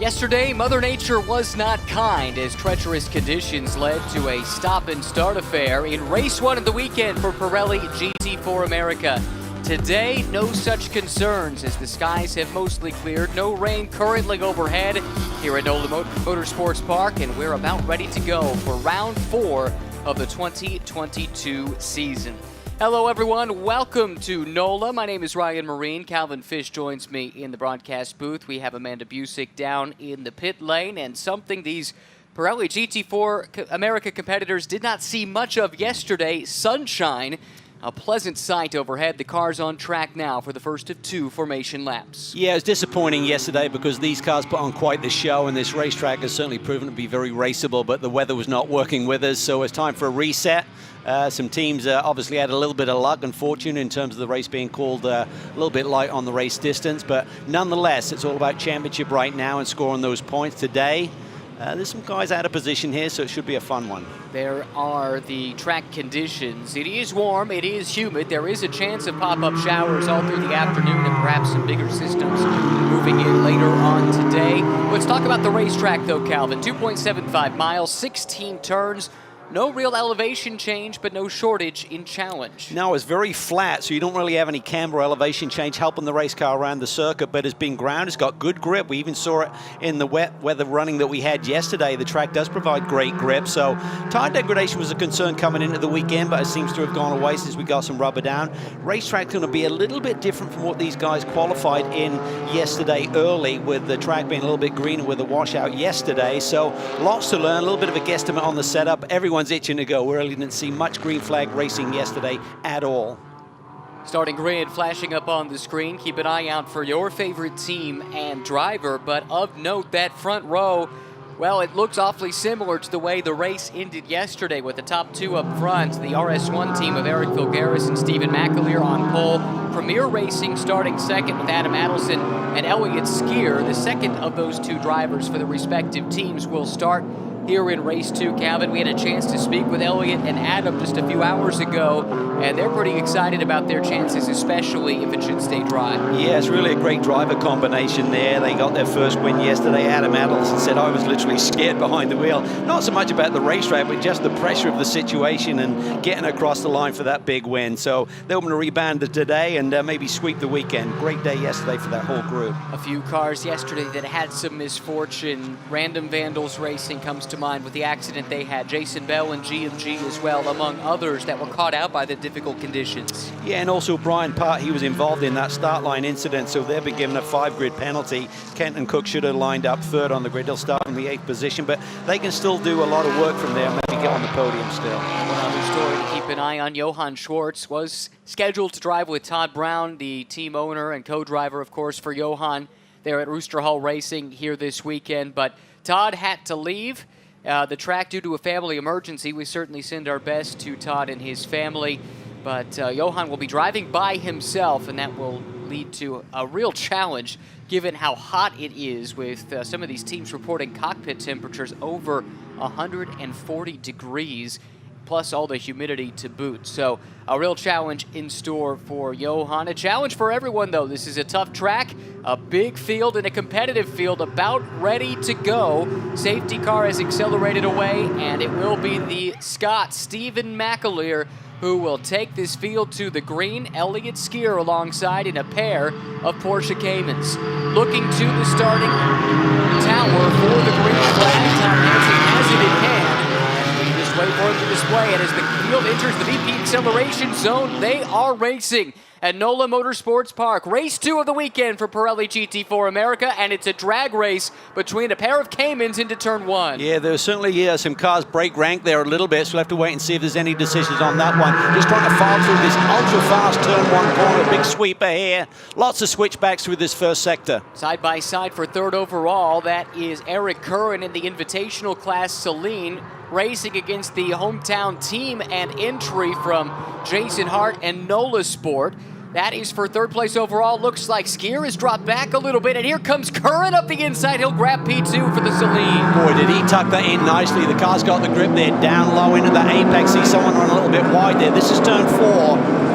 Yesterday, Mother Nature was not kind as treacherous conditions led to a stop-and-start affair in Race 1 of the weekend for Pirelli GT4 America. Today, no such concerns as the skies have mostly cleared. No rain currently overhead here at NOLA Motorsports Park, and we're about ready to go for round 4 of the 2022 season. Hello everyone, welcome to NOLA. My name is Ryan Marine. Calvin Fish joins me in the broadcast booth. We have Amanda Busick down in the pit lane, and something these Pirelli GT4 America competitors did not see much of yesterday, sunshine. A pleasant sight overhead. The car's on track now for the first of 2 formation laps. Yeah, it was disappointing yesterday because these cars put on quite the show, and this racetrack has certainly proven to be very raceable, but the weather was not working with us, so it's time for a reset. Some teams obviously had a little bit of luck and fortune in terms of the race being called a little bit light on the race distance, but nonetheless, it's all about championship right now and scoring those points today. There's some guys out of position here, so it should be a fun one. There are the track conditions. It is warm, it is humid. There is a chance of pop-up showers all through the afternoon and perhaps some bigger systems moving in later on today. Let's talk about the racetrack though, Calvin. 2.75 miles, 16 turns. No real elevation change, but no shortage in challenge. No, it's very flat, so you don't really have any camber elevation change helping the race car around the circuit, but it's been ground. It's got good grip. We even saw it in the wet weather running that we had yesterday. The track does provide great grip, so tire degradation was a concern coming into the weekend, but it seems to have gone away since we got some rubber down. Racetrack's going to be a little bit different from what these guys qualified in yesterday early, with the track being a little bit greener with a washout yesterday, so lots to learn, a little bit of a guesstimate on the setup. Everyone's itching to go. We really didn't see much green flag racing yesterday at all. Starting grid flashing up on the screen. Keep an eye out for your favorite team and driver, but of note, that front row, well, it looks awfully similar to the way the race ended yesterday with the top 2 up front. The RS1 team of Eric Filgaris and Stephen McAleer on pole. Premier Racing starting second with Adam Adelson and Elliott Skier. The second of those 2 drivers for the respective teams will start here in race 2, Calvin. We had a chance to speak with Elliott and Adam just a few hours ago, and they're pretty excited about their chances, especially if it should stay dry. Yeah, it's really a great driver combination there. They got their first win yesterday. Adam Adelson said, I was literally scared behind the wheel. Not so much about the racetrack, but just the pressure of the situation and getting across the line for that big win. So they're going to rebound today and maybe sweep the weekend. Great day yesterday for that whole group. A few cars yesterday that had some misfortune. Random Vandals Racing comes to mind with the accident they had. Jason Bell and GMG as well, among others that were caught out by the difficult conditions. Yeah, and also Brian Part, he was involved in that start line incident, so they'll be given a 5-grid penalty. Kent and Cook should have lined up 3rd on the grid. They'll start in the 8th position, but they can still do a lot of work from there, maybe get on the podium still. One other story to keep an eye on, Johan Schwartz was scheduled to drive with Todd Brown, the team owner and co-driver, of course, for Johan there at Rooster Hall Racing here this weekend, but Todd had to leave the track due to a family emergency. We certainly send our best to Todd and his family, but Johan will be driving by himself, and that will lead to a real challenge given how hot it is, with some of these teams reporting cockpit temperatures over 140 degrees, plus all the humidity to boot. So a real challenge in store for Johan. A challenge for everyone, though. This is a tough track, a big field and a competitive field about ready to go. Safety car has accelerated away, and it will be the Scot, Stephen McAleer, who will take this field to the green. Elliott Skier alongside in a pair of Porsche Caymans. Looking to the starting tower for the green flag. Tom Hansen has it in hand. Wait for it to display, and as the field enters the VP acceleration zone, they are racing at NOLA Motorsports Park. Race 2 of the weekend for Pirelli GT4 America, and it's a drag race between a pair of Caymans into turn 1. Yeah, there's certainly some cars break rank there a little bit, so we'll have to wait and see if there's any decisions on that one. Just trying to file through this ultra-fast turn 1 corner, big sweeper here. Lots of switchbacks through this first sector. Side by side for 3rd overall, that is Eric Curran in the Invitational class, Celine, racing against the hometown team and entry from Jason Hart and NOLA Sport. That is for 3rd place overall. Looks like Skier has dropped back a little bit, and here comes Curran up the inside. He'll grab P2 for the Celine. Boy, did he tuck that in nicely. The car's got the grip there, down low into that apex. See someone run a little bit wide there. This is turn 4.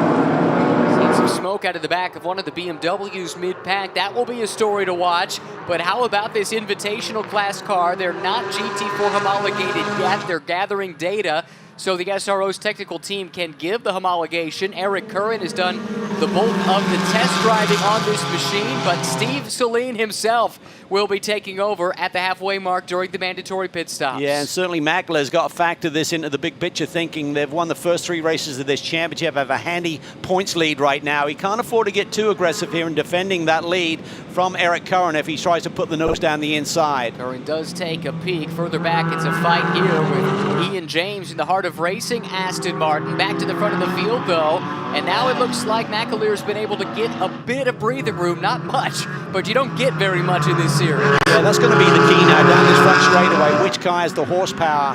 Seen some smoke smoke out of the back of one of the BMWs mid-pack. That will be a story to watch. But how about this Invitational class car? They're not GT4 homologated yet. They're gathering data so the SRO's technical team can give the homologation. Eric Curran has done the bulk of the test driving on this machine, but Steve Saleen himself will be taking over at the halfway mark during the mandatory pit stops. Yeah, and certainly Mackler's got to factor this into the big picture thinking. They've won the first 3 races of this championship, have a handy points lead right now. He can't afford to get too aggressive here in defending that lead from Eric Curran if he tries to put the nose down the inside. Curran does take a peek. Further back, it's a fight here with Ian James in the heart of racing. Aston Martin back to the front of the field, though. And now it looks like McAleer's been able to get a bit of breathing room. Not much, but you don't get very much in this series. Yeah, that's going to be the key now down this front straightaway. Which car has the horsepower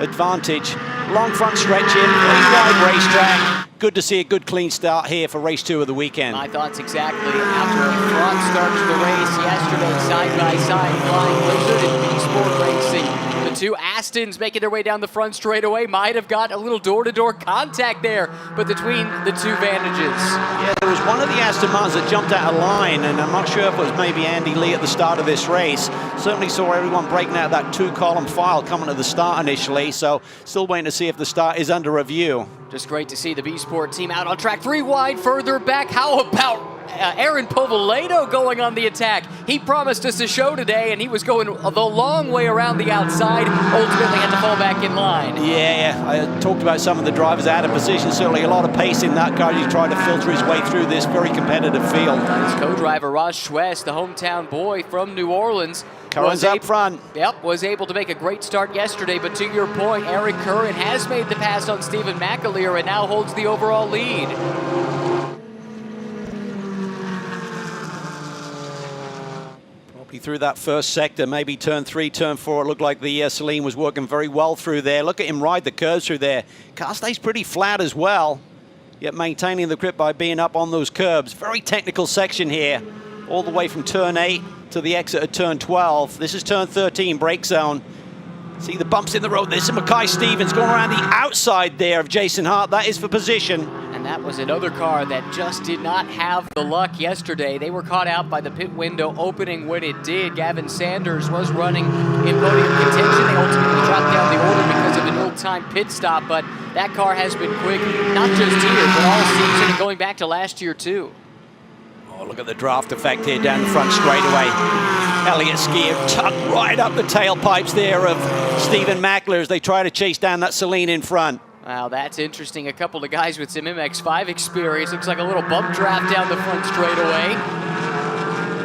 advantage? Long front stretch in, wide racetrack. Good to see a good clean start here for race 2 of the weekend. My thoughts exactly. After a front start to the race yesterday, side by side, Flying Lizard and B-Sport Racing. The 2 Astons making their way down the front straightaway might have got a little door-to-door contact there, but between the 2 Vantages. Yeah, there was one of the Aston Martins that jumped out of line, and I'm not sure if it was maybe Andy Lee at the start of this race. Certainly saw everyone breaking out that 2-column file coming to the start initially, so still waiting to see if the start is under review. Just great to see the B-Sport team out on track. 3 wide further back. How about Aaron Povelato going on the attack? He promised us a show today, and he was going the long way around the outside. Ultimately had to fall back in line. Yeah, I talked about some of the drivers out of position. Certainly a lot of pace in that car. He's trying to filter his way through this very competitive field. His co-driver, Ross Schwest, the hometown boy from New Orleans, Curran's up front. Yep, was able to make a great start yesterday, but to your point, Eric Curran has made the pass on Stephen McAleer and now holds the overall lead. Probably through that first sector, maybe turn 3, turn 4, it looked like the Saleen was working very well through there. Look at him ride the curves through there. Car stays pretty flat as well, yet maintaining the grip by being up on those curbs. Very technical section here, all the way from turn 8 to the exit at turn 12. This is turn 13, brake zone. See the bumps in the road. There's Mackay Stevens going around the outside there of Jason Hart. That is for position. And that was another car that just did not have the luck yesterday. They were caught out by the pit window opening when it did. Gavin Sanders was running in podium contention. They ultimately dropped down the order because of an ill-timed pit stop, but that car has been quick, not just here, but all season and going back to last year too. Oh, look at the draft effect here down the front straightaway. Elliott Skier tucked right up the tailpipes there of Stephen Mackler as they try to chase down that Saleen in front. Wow, that's interesting. A couple of guys with some MX-5 experience. Looks like a little bump draft down the front straightaway.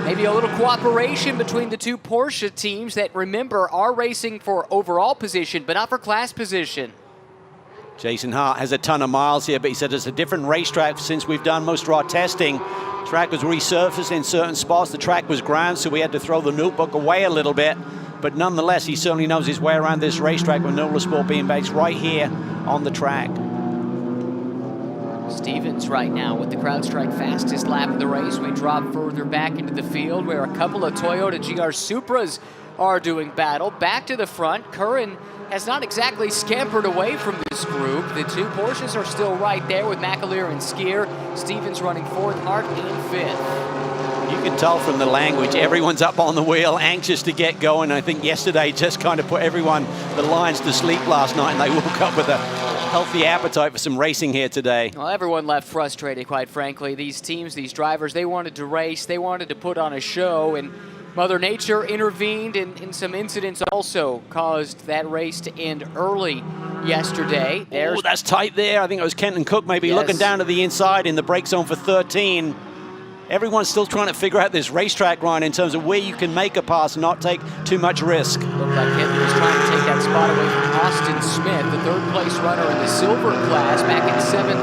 Maybe a little cooperation between the 2 Porsche teams that, remember, are racing for overall position, but not for class position. Jason Hart has a ton of miles here, but he said it's a different racetrack since we've done most of our testing. Track was resurfaced in certain spots. The track was ground, so we had to throw the notebook away a little bit. But nonetheless, he certainly knows his way around this racetrack with NOLA Sport being based right here on the track. Stevens right now with the CrowdStrike fastest lap of the race. We drop further back into the field where a couple of Toyota GR Supras are doing battle. Back to the front, Curran has not exactly scampered away from this group. The 2 Porsches are still right there with McAleer and Skier. Stevens running 4th, Hart in 5th. You can tell from the language, everyone's up on the wheel, anxious to get going. I think yesterday just kind of put everyone, the Lions, to sleep last night, and they woke up with a healthy appetite for some racing here today. Well, everyone left frustrated, quite frankly. These teams, these drivers, they wanted to race, they wanted to put on a show, and Mother Nature intervened, and some incidents also caused that race to end early yesterday. Oh, that's tight there. I think it was Kenton Cook maybe looking down to the inside in the brake zone for 13. Everyone's still trying to figure out this racetrack, Ryan, in terms of where you can make a pass and not take too much risk. Looked like Kenton was trying to take that spot away from Austin Smith, the 3rd place runner in the silver class, back in 7th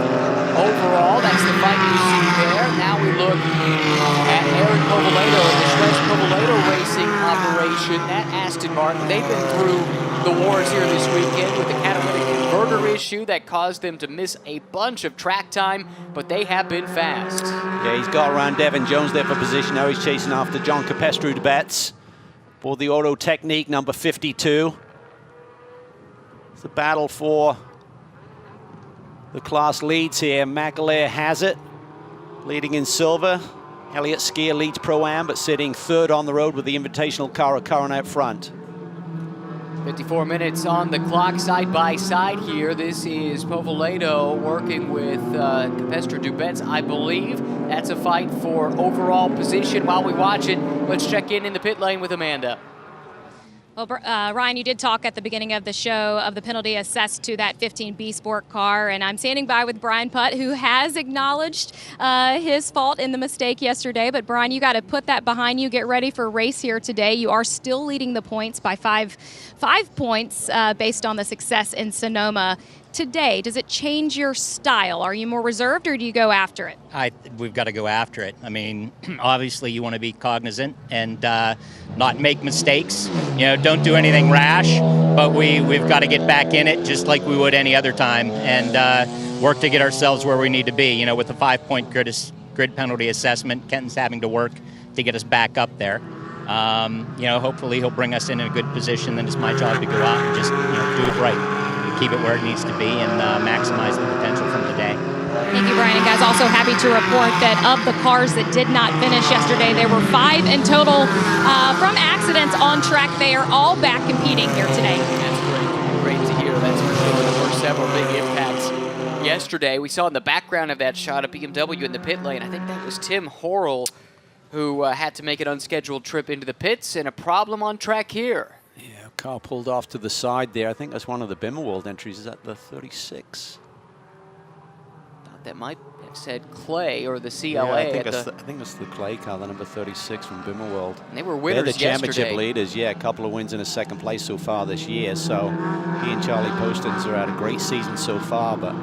overall. That's the fight you see there. Now we look at Aaron Povelato and the Schwest Povelato racing operation at Aston Martin. They've been through the wars here this weekend with the catalytic converter issue that caused them to miss a bunch of track time, but they have been fast. Yeah, he's got around Devin Jones there for position. Now he's chasing after John Capestru de Betts for the Auto Technique number 52. It's a battle for the class leads here. McAleer has it. Leading in silver, Elliott Skier leads Pro-Am, but sitting third on the road with the Invitational car, Curran out front. 54 minutes on the clock, side by side here. This is Povelato working with Capestre Dubets, I believe. That's a fight for overall position. While we watch it, let's check in the pit lane with Amanda. Well, Ryan, you did talk at the beginning of the show of the penalty assessed to that 15B Sport car, and I'm standing by with Brian Putt, who has acknowledged his fault in the mistake yesterday. But Brian, you got to put that behind you. Get ready for a race here today. You are still leading the points by five points based on the success in Sonoma. Today, does it change your style? Are you more reserved, or do you go after it? We've got to go after it. I mean, obviously you want to be cognizant and not make mistakes. You know, don't do anything rash, but we've got to get back in it just like we would any other time and work to get ourselves where we need to be. You know, with the 5-point grid penalty assessment, Kenton's having to work to get us back up there. You know, hopefully he'll bring us in a good position. Then it's my job to go out and just do it right. Keep it where it needs to be and maximize the potential from the day. Thank you, Brian. And guys, also happy to report that of the cars that did not finish yesterday, there were 5 in total from accidents on track. They are all back competing here today. That's great to hear. That's for sure. There were several big impacts yesterday. We saw in the background of that shot a BMW in the pit lane. I think that was Tim Horrell, who had to make an unscheduled trip into the pits, and a problem on track here. Yeah, car pulled off to the side there. I think that's one of the Bimmerwald entries. Is that the 36? Thought that might have said Clay or the CLA. Yeah, I think that's the Clay car, the number 36 from Bimmerwald. And they were winners They're the championship yesterday. leaders. Yeah, a couple of wins and a second place so far this year. So he and Charlie Postins are had a great season so far, but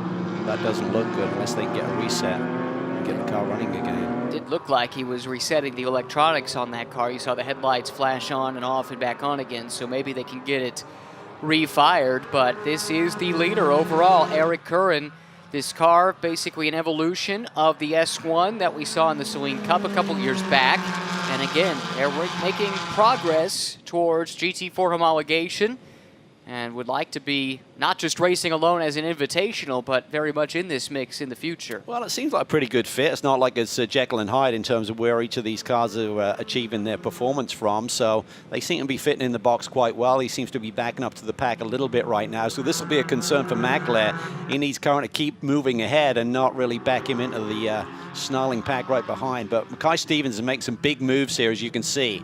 that doesn't look good unless they can get a reset and get the car running again. Did look like he was resetting the electronics on that car. You saw the headlights flash on and off and back on again, so maybe they can get it refired. But this is the leader overall, Eric Curran. This car, basically an evolution of the S1 that we saw in the Saline Cup a couple years back. And again, Eric making progress towards GT4 homologation, and would like to be not just racing alone as an invitational, but very much in this mix in the future. Well, it seems like a pretty good fit. It's not like it's Jekyll and Hyde in terms of where each of these cars are achieving their performance from. So they seem to be fitting in the box quite well. He seems to be backing up to the pack a little bit right now. So this will be a concern for Maclair. He needs Curran to keep moving ahead and not really back him into the snarling pack right behind. But Mackay Stevens makes some big moves here, as you can see.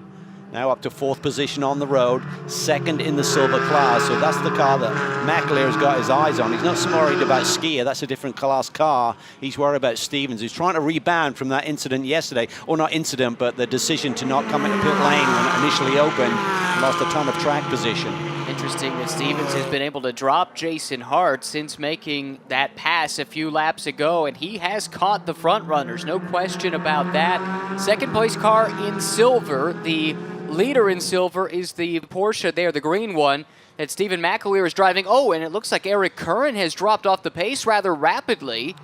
Now up to 4th position on the road, 2nd in the silver class. So that's the car that Maclair has got his eyes on. He's not so worried about Skier. That's a different class car. He's worried about Stevens, who's trying to rebound from that incident yesterday. Or not incident, but the decision to not come into pit lane when it initially opened. Lost a ton of track position. Interesting that Stevens has been able to drop Jason Hart since making that pass a few laps ago, and he has caught the front runners, no question about that. 2nd place car in silver. The leader in silver is the Porsche there, the green one, that Stephen McAleer is driving. Oh, and it looks like Eric Curran has dropped off the pace rather rapidly.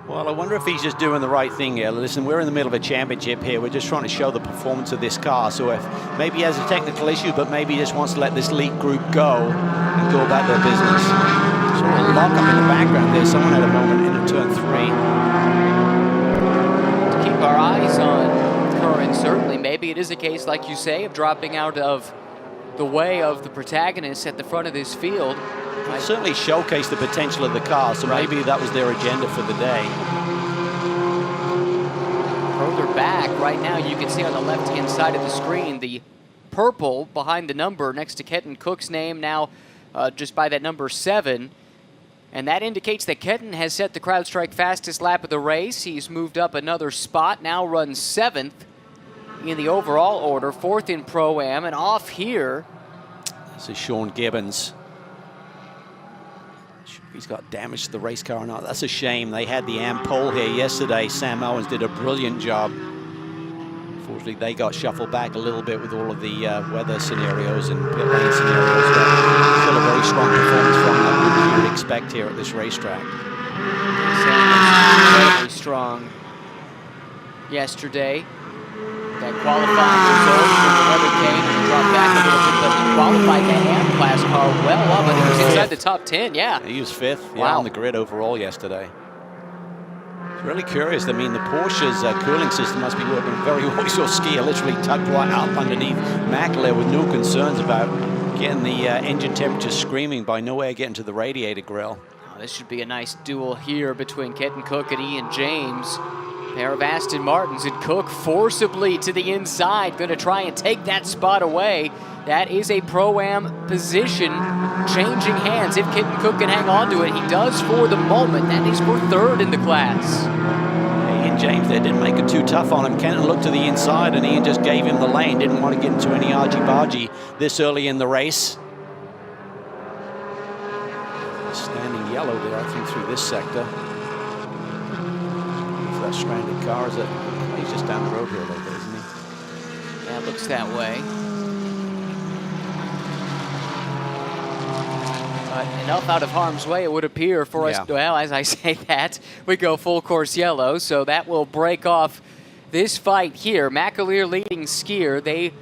Well, I wonder if he's just doing the right thing here. Listen, we're in the middle of a championship here. We're just trying to show the performance of this car. So if maybe he has a technical issue, but maybe he just wants to let this lead group go and go about their business. So a lock up in the background there. Someone had a moment into turn 3. To keep our eyes on Curran, certainly. Maybe it is a case, like you say, of dropping out of the way of the protagonists at the front of this field. It certainly showcased the potential of the car, so maybe that was their agenda for the day. Further back, right now, you can see on the left-hand side of the screen the purple behind the number next to Kenton Cook's name, now just by that number 7. And that indicates that Kenton has set the CrowdStrike fastest lap of the race. He's moved up another spot, now runs 7th in the overall order, 4th in Pro-Am, and off here. This is Sean Gibbons. He's got damage to the race car or not. That's a shame. They had the AM pole here yesterday. Sam Owens did a brilliant job. Unfortunately, they got shuffled back a little bit with all of the weather scenarios and pit lane scenarios, but still a very strong performance from that, which you would expect here at this racetrack. Incredibly strong yesterday. That qualifying result when the weather came and dropped back a little bit, but he qualified that AM class car well up. I think he was inside the top 10, yeah. He was 5th Wow. on the grid overall yesterday. Really curious. I mean, the Porsche's cooling system must be working very well. Your skier literally tucked right up underneath Mackler with no concerns about getting the engine temperature screaming by nowhere getting to the radiator grill. Oh, this should be a nice duel here between Kenton Cook and Ian James. Pair of Aston Martins, and Cook forcibly to the inside, going to try and take that spot away. That is a Pro-Am position changing hands. If Kenton Cook can hang on to it, he does for the moment. That is for third in the class. Ian James there didn't make it too tough on him. Kenton looked to the inside and Ian just gave him the lane. Didn't want to get into any argy-bargy this early in the race. Standing yellow there, I think, through this sector. That stranded car, is it? He's just down the road here a little bit, isn't he? Yeah, it looks that way. But enough out of harm's way, it would appear, for us. Well, as I say that, we go full course yellow, so that will break off this fight here. McAleer leading skier. They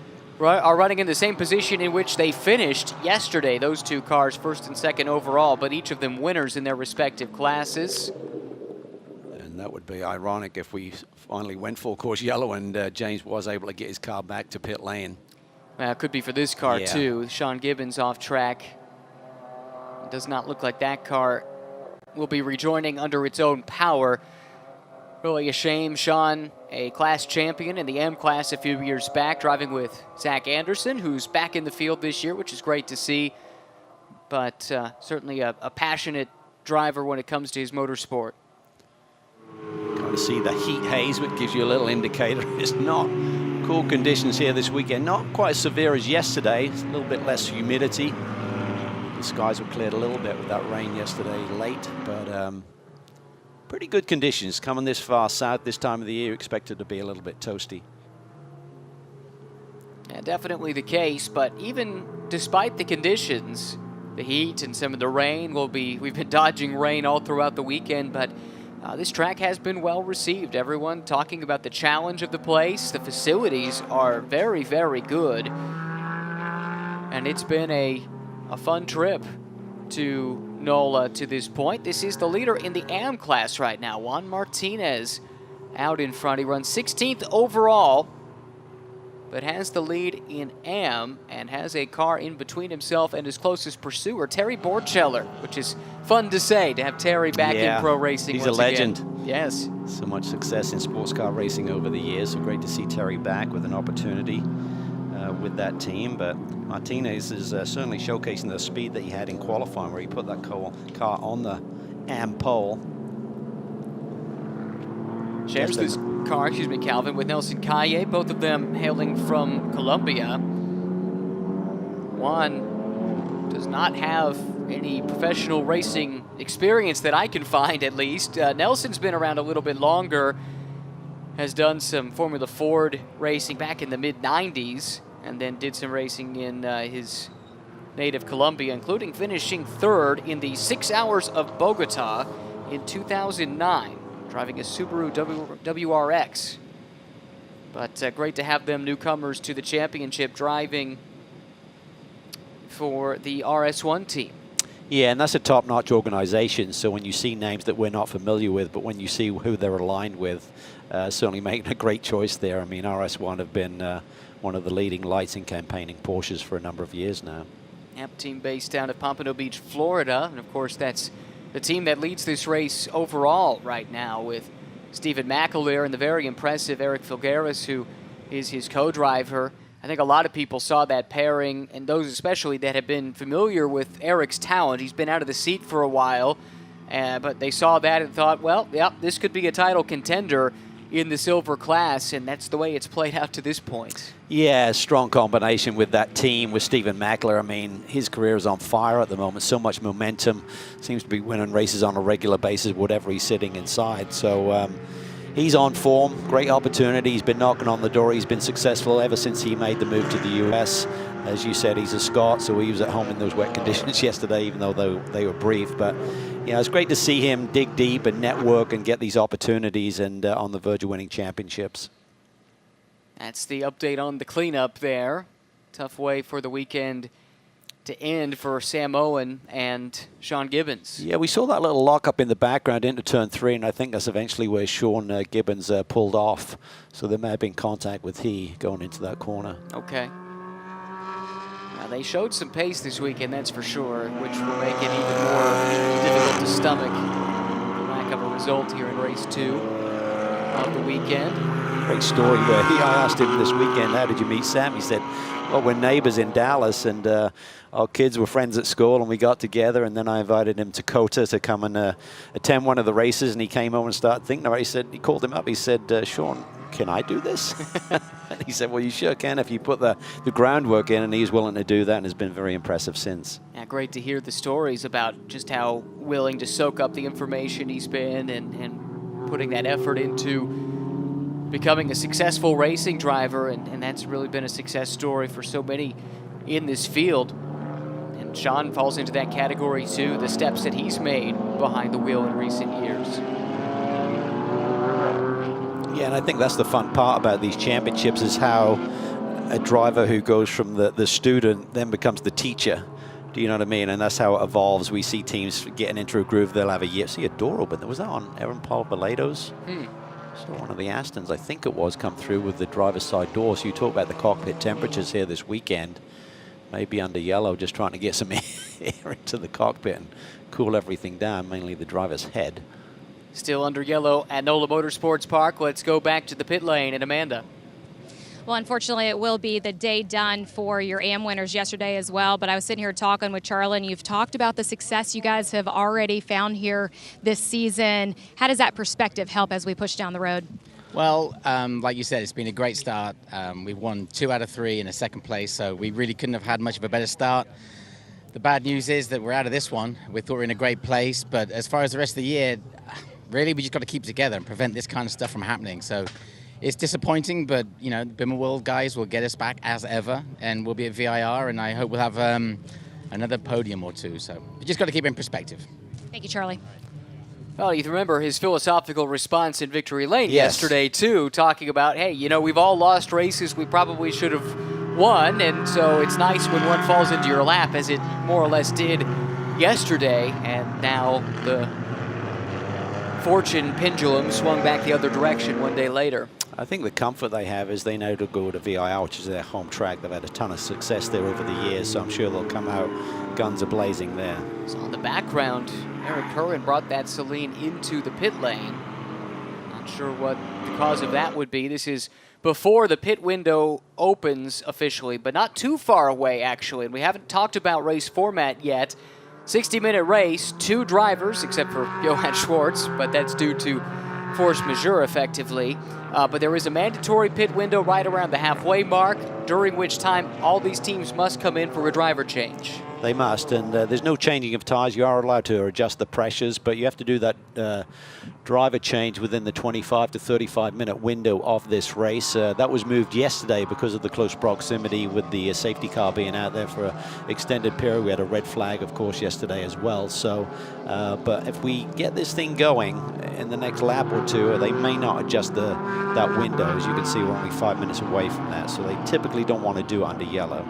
are running in the same position in which they finished yesterday. Those two cars, first and second overall, but each of them winners in their respective classes. That would be ironic if we finally went full course yellow and James was able to get his car back to pit lane. Well, it could be for this car too. Sean Gibbons off track. It does not look like that car will be rejoining under its own power. Really a shame. Sean, a class champion in the M class a few years back, driving with Zach Anderson, who's back in the field this year, which is great to see. But certainly a passionate driver when it comes to his motorsport. Kind of see the heat haze, which gives you a little indicator. It's not cool conditions here this weekend. Not quite as severe as yesterday. It's a little bit less humidity. The skies were cleared a little bit with that rain yesterday late, but pretty good conditions. Coming this far south this time of the year, expected to be a little bit toasty. Yeah, definitely the case, but even despite the conditions, the heat and some of the rain we've been dodging rain all throughout the weekend, but this track has been well received. Everyone talking about the challenge of the place. The facilities are very, very good. And it's been a fun trip to NOLA to this point. This is the leader in the AM class right now. Juan Martinez out in front. He runs 16th overall, but has the lead in AM and has a car in between himself and his closest pursuer, Terry Borcheller, which is fun to say, to have Terry back in pro racing he's once a legend. Again. Yes. So much success in sports car racing over the years, so great to see Terry back with an opportunity with that team. But Martinez is certainly showcasing the speed that he had in qualifying, where he put that car on the AM pole. Shares this car, Calvin, with Nelson Calle, both of them hailing from Colombia. Juan does not have any professional racing experience that I can find, at least. Nelson's been around a little bit longer, has done some Formula Ford racing back in the mid-90s, and then did some racing in his native Colombia, including finishing third in the 6 Hours of Bogota in 2009. Driving a Subaru WRX. But great to have them newcomers to the championship driving for the RS1 team. Yeah, and that's a top-notch organization, so when you see names that we're not familiar with, but when you see who they're aligned with, certainly making a great choice there. I mean, RS1 have been one of the leading lights in campaigning Porsches for a number of years now. Yep, team based down at Pompano Beach, Florida, and of course that's the team that leads this race overall right now, with Stephen McAleer and the very impressive Eric Filgueras, who is his co-driver. I think a lot of people saw that pairing, and those especially that have been familiar with Eric's talent. He's been out of the seat for a while, but they saw that and thought, well, yep, this could be a title contender in the silver class, and that's the way it's played out to this point. Yeah, strong combination with that team, with Stephen Mackler. I mean, his career is on fire at the moment. So much momentum. Seems to be winning races on a regular basis, whatever he's sitting inside. So he's on form. Great opportunity. He's been knocking on the door. He's been successful ever since he made the move to the U.S. As you said, he's a Scot, so he was at home in those wet conditions yesterday, even though they were brief. But yeah, it's great to see him dig deep and network and get these opportunities and on the verge of winning championships. That's the update on the cleanup there. Tough way for the weekend to end for Sam Owen and Sean Gibbons. Yeah, we saw that little lockup in the background into turn 3, and I think that's eventually where Sean Gibbons pulled off. So there may have been contact with he going into that corner. Okay. Now, they showed some pace this weekend, that's for sure, which will make it even more difficult to stomach the lack of a result here in race 2 of the weekend. Great story where I asked him this weekend, how did you meet Sam? He said, well, we're neighbors in Dallas, and our kids were friends at school, and we got together, and then I invited him to COTA to come and attend one of the races, and he came home and started thinking about it. He called him up, he said, Sean, can I do this? And he said, well, you sure can if you put the groundwork in, and he's willing to do that, and has been very impressive since. Yeah, great to hear the stories about just how willing to soak up the information he's been and putting that effort into becoming a successful racing driver, and that's really been a success story for so many in this field. And Sean falls into that category too, the steps that he's made behind the wheel in recent years. Yeah, and I think that's the fun part about these championships is how a driver who goes from the student then becomes the teacher. Do you know what I mean? And that's how it evolves. We see teams getting into a groove. They'll have a year. See a door open. Was that on Aaron Povelatos? So one of the Astons, I think it was, come through with the driver's side door. So you talk about the cockpit temperatures here this weekend. Maybe under yellow, just trying to get some air into the cockpit and cool everything down, mainly the driver's head. Still under yellow at NOLA Motorsports Park. Let's go back to the pit lane and Amanda. Well, unfortunately, it will be the day done for your AM winners yesterday as well. But I was sitting here talking with Charlie, and you've talked about the success you guys have already found here this season. How does that perspective help as we push down the road? Well, like you said, it's been a great start. We've won 2 out of 3 in a second place, so we really couldn't have had much of a better start. The bad news is that we're out of this one. We thought we were in a great place, but as far as the rest of the year, really we just got to keep together and prevent this kind of stuff from happening. So it's disappointing, but, you know, the Bimmer World guys will get us back as ever, and we'll be at VIR, and I hope we'll have another podium or 2. So we just got to keep it in perspective. Thank you, Charlie. Well, you remember his philosophical response in Victory Lane yesterday, too, talking about, hey, you know, we've all lost races we probably should have won, and so it's nice when one falls into your lap, as it more or less did yesterday, and now the fortune pendulum swung back the other direction one day later. I think the comfort they have is they know to go to VIR, which is their home track. They've had a ton of success there over the years, so I'm sure they'll come out guns a-blazing there. So in the background, Eric Curran brought that Celine into the pit lane. Not sure what the cause of that would be. This is before the pit window opens officially, but not too far away, actually. And we haven't talked about race format yet. 60-minute race, 2 drivers, except for Johann Schwartz, but that's due to force majeure, effectively. But there is a mandatory pit window right around the halfway mark, during which time all these teams must come in for a driver change. They must, and there's no changing of tires. You are allowed to adjust the pressures, but you have to do that driver change within the 25 to 35-minute window of this race. That was moved yesterday because of the close proximity with the safety car being out there for an extended period. We had a red flag, of course, yesterday as well. So, but if we get this thing going in the next lap or 2, they may not adjust that window. As you can see, we're only 5 minutes away from that, so they typically don't want to do it under yellow.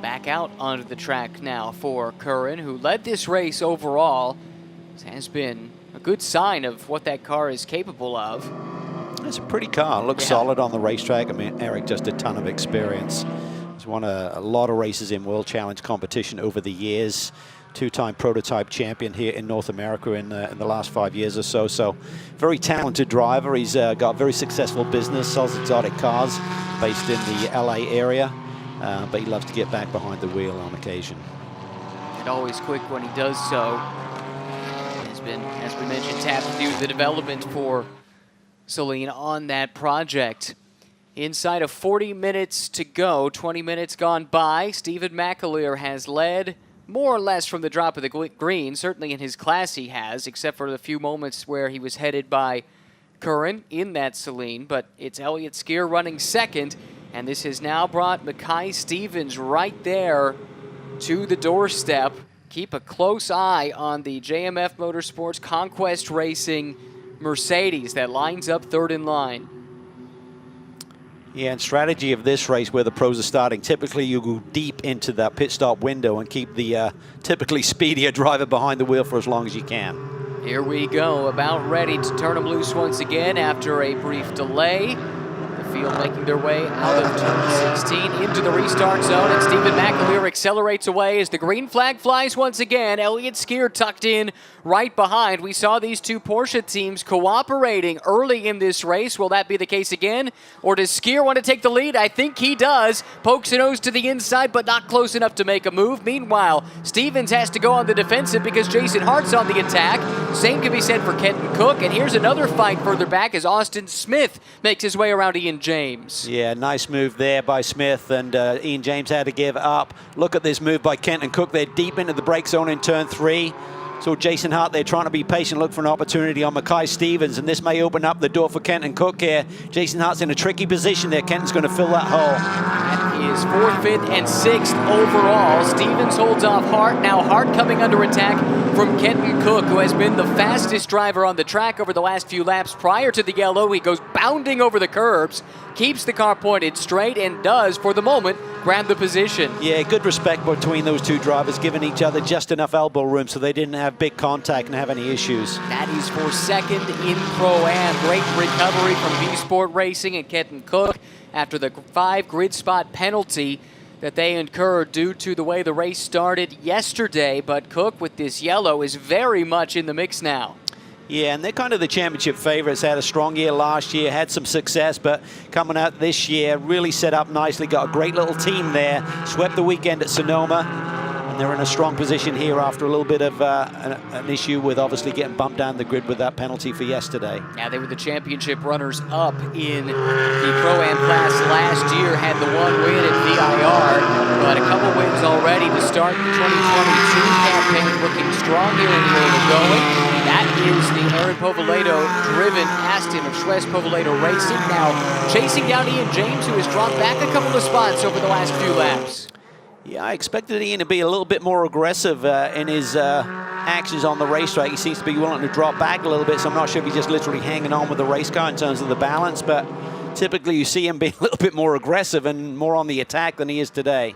Back out onto the track now for Curran, who led this race overall. This has been a good sign of what that car is capable of. It's a pretty car. It looks solid on the racetrack. I mean, Eric just a ton of experience. He's won a lot of races in World Challenge competition over the years. 2-time prototype champion here in North America in the last 5 years or so. So very talented driver. He's got a very successful business, sells exotic cars based in the LA area. But he loves to get back behind the wheel on occasion. And always quick when he does so. Has been, as we mentioned, tapped to do the development for Celine on that project. Inside of 40 minutes to go, 20 minutes gone by, Stephen McAleer has led more or less from the drop of the green. Certainly in his class he has, except for the few moments where he was headed by Curran in that Celine. But it's Elliott Skier running second. And this has now brought Mackay Stevens right there to the doorstep. Keep a close eye on the JMF Motorsports Conquest Racing Mercedes that lines up third in line. Yeah, and strategy of this race where the pros are starting, typically you go deep into that pit stop window and keep the typically speedier driver behind the wheel for as long as you can. Here we go, about ready to turn them loose once again after a brief delay. The field making their way out of turn 16 into the restart zone, and Stephen McAleer accelerates away as the green flag flies once again. Elliott Skier tucked in right behind. We saw these two Porsche teams cooperating early in this race. Will that be the case again? Or does Skier want to take the lead? I think he does. Pokes a nose to the inside, but not close enough to make a move. Meanwhile, Stevens has to go on the defensive because Jason Hart's on the attack. Same can be said for Kenton Cook, and here's another fight further back as Austin Smith makes his way around Ian James. Yeah, nice move there by Smith, and Ian James had to give up. Look at this move by Kenton Cook. They're deep into the brake zone in turn 3. So Jason Hart, they're trying to be patient, look for an opportunity on Mackay Stevens, and this may open up the door for Kenton Cook here. Jason Hart's in a tricky position there. Kenton's going to fill that hole. That is 4th, 5th, and 6th overall. Stevens holds off Hart. Now Hart coming under attack from Kenton Cook, who has been the fastest driver on the track over the last few laps prior to the yellow. He goes bounding over the curbs, keeps the car pointed straight, and does, for the moment, grab the position. Yeah, good respect between those two drivers, giving each other just enough elbow room so they didn't have big contact and have any issues. That is for 2nd in Pro-Am. Great recovery from B-Sport Racing and Kenton Cook after the 5 grid spot penalty that they incurred due to the way the race started yesterday. But Cook, with this yellow, is very much in the mix now. Yeah, and they're kind of the championship favorites. Had a strong year last year, had some success, but coming out this year, really set up nicely. Got a great little team there. Swept the weekend at Sonoma, and they're in a strong position here after a little bit of an issue with obviously getting bumped down the grid with that penalty for yesterday. Yeah, they were the championship runners-up in the Pro-Am class last year. Had the 1 win at VIR, but a couple wins already to start the 2022 campaign. Looking strong here in the early going. That is the Aaron Povelato-driven Aston of Schwest Povelato Racing. Now chasing down Ian James, who has dropped back a couple of spots over the last few laps. Yeah, I expected Ian to be a little bit more aggressive in his actions on the racetrack. He seems to be willing to drop back a little bit, so I'm not sure if he's just literally hanging on with the race car in terms of the balance, but typically you see him being a little bit more aggressive and more on the attack than he is today.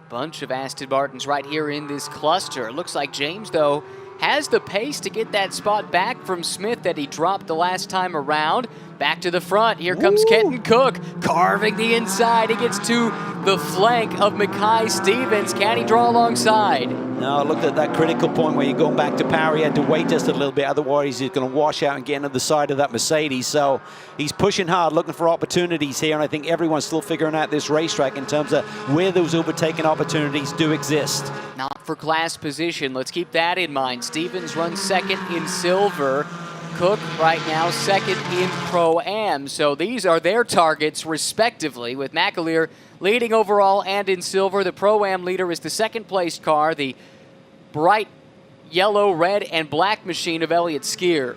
Bunch of Aston Martins right here in this cluster. Looks like James, though, has the pace to get that spot back from Smith that he dropped the last time around. Back to the front. Here comes Kenton Cook, carving the inside. He gets to the flank of Mackay Stevens. Can he draw alongside? No, look at that critical point where you're going back to power. He had to wait just a little bit, otherwise he's going to wash out and get into the side of that Mercedes. So he's pushing hard, looking for opportunities here, and I think everyone's still figuring out this racetrack in terms of where those overtaking opportunities do exist. Not for class position. Let's keep that in mind. Stevens runs 2nd in silver. Cook right now 2nd in Pro-Am. So these are their targets respectively, with McAleer leading overall and in silver. The Pro-Am leader is the 2nd placed car, the bright yellow, red, and black machine of Elliott Skier.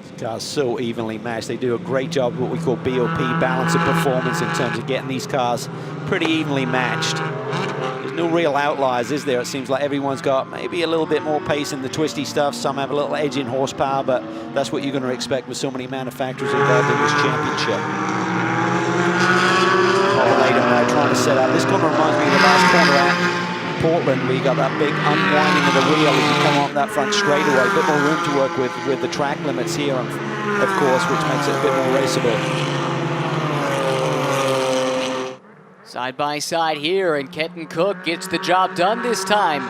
These cars so evenly matched. They do a great job of what we call BOP, balance of performance, in terms of getting these cars pretty evenly matched. There's no real outliers, is there? It seems like everyone's got maybe a little bit more pace in the twisty stuff. Some have a little edge in horsepower, but that's what you're going to expect with so many manufacturers involved in this championship. Povelato now trying to set up. This corner reminds me of the last corner at Portland, where you got that big unwinding of the wheel as you come on that front straightaway. A bit more room to work with the track limits here, of course, which makes it a bit more raceable. Side by side here, and Kenton Cook gets the job done this time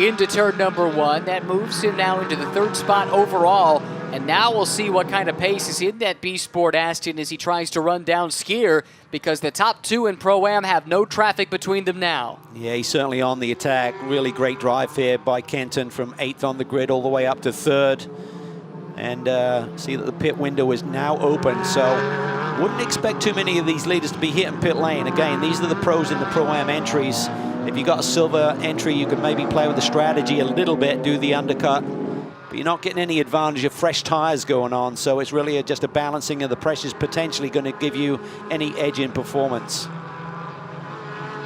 into turn number 1. That moves him now into the 3rd spot overall, and now we'll see what kind of pace is in that B-Sport Aston as he tries to run down Skier, because the top 2 in Pro-Am have no traffic between them now. Yeah, he's certainly on the attack. Really great drive here by Kenton from 8th on the grid all the way up to 3rd. And see that the pit window is now open, so wouldn't expect too many of these leaders to be hitting pit lane. Again, these are the pros in the Pro-Am entries. If you got a silver entry, you could maybe play with the strategy a little bit, do the undercut, but you're not getting any advantage of fresh tires going on, so it's really just a balancing of the pressures potentially going to give you any edge in performance.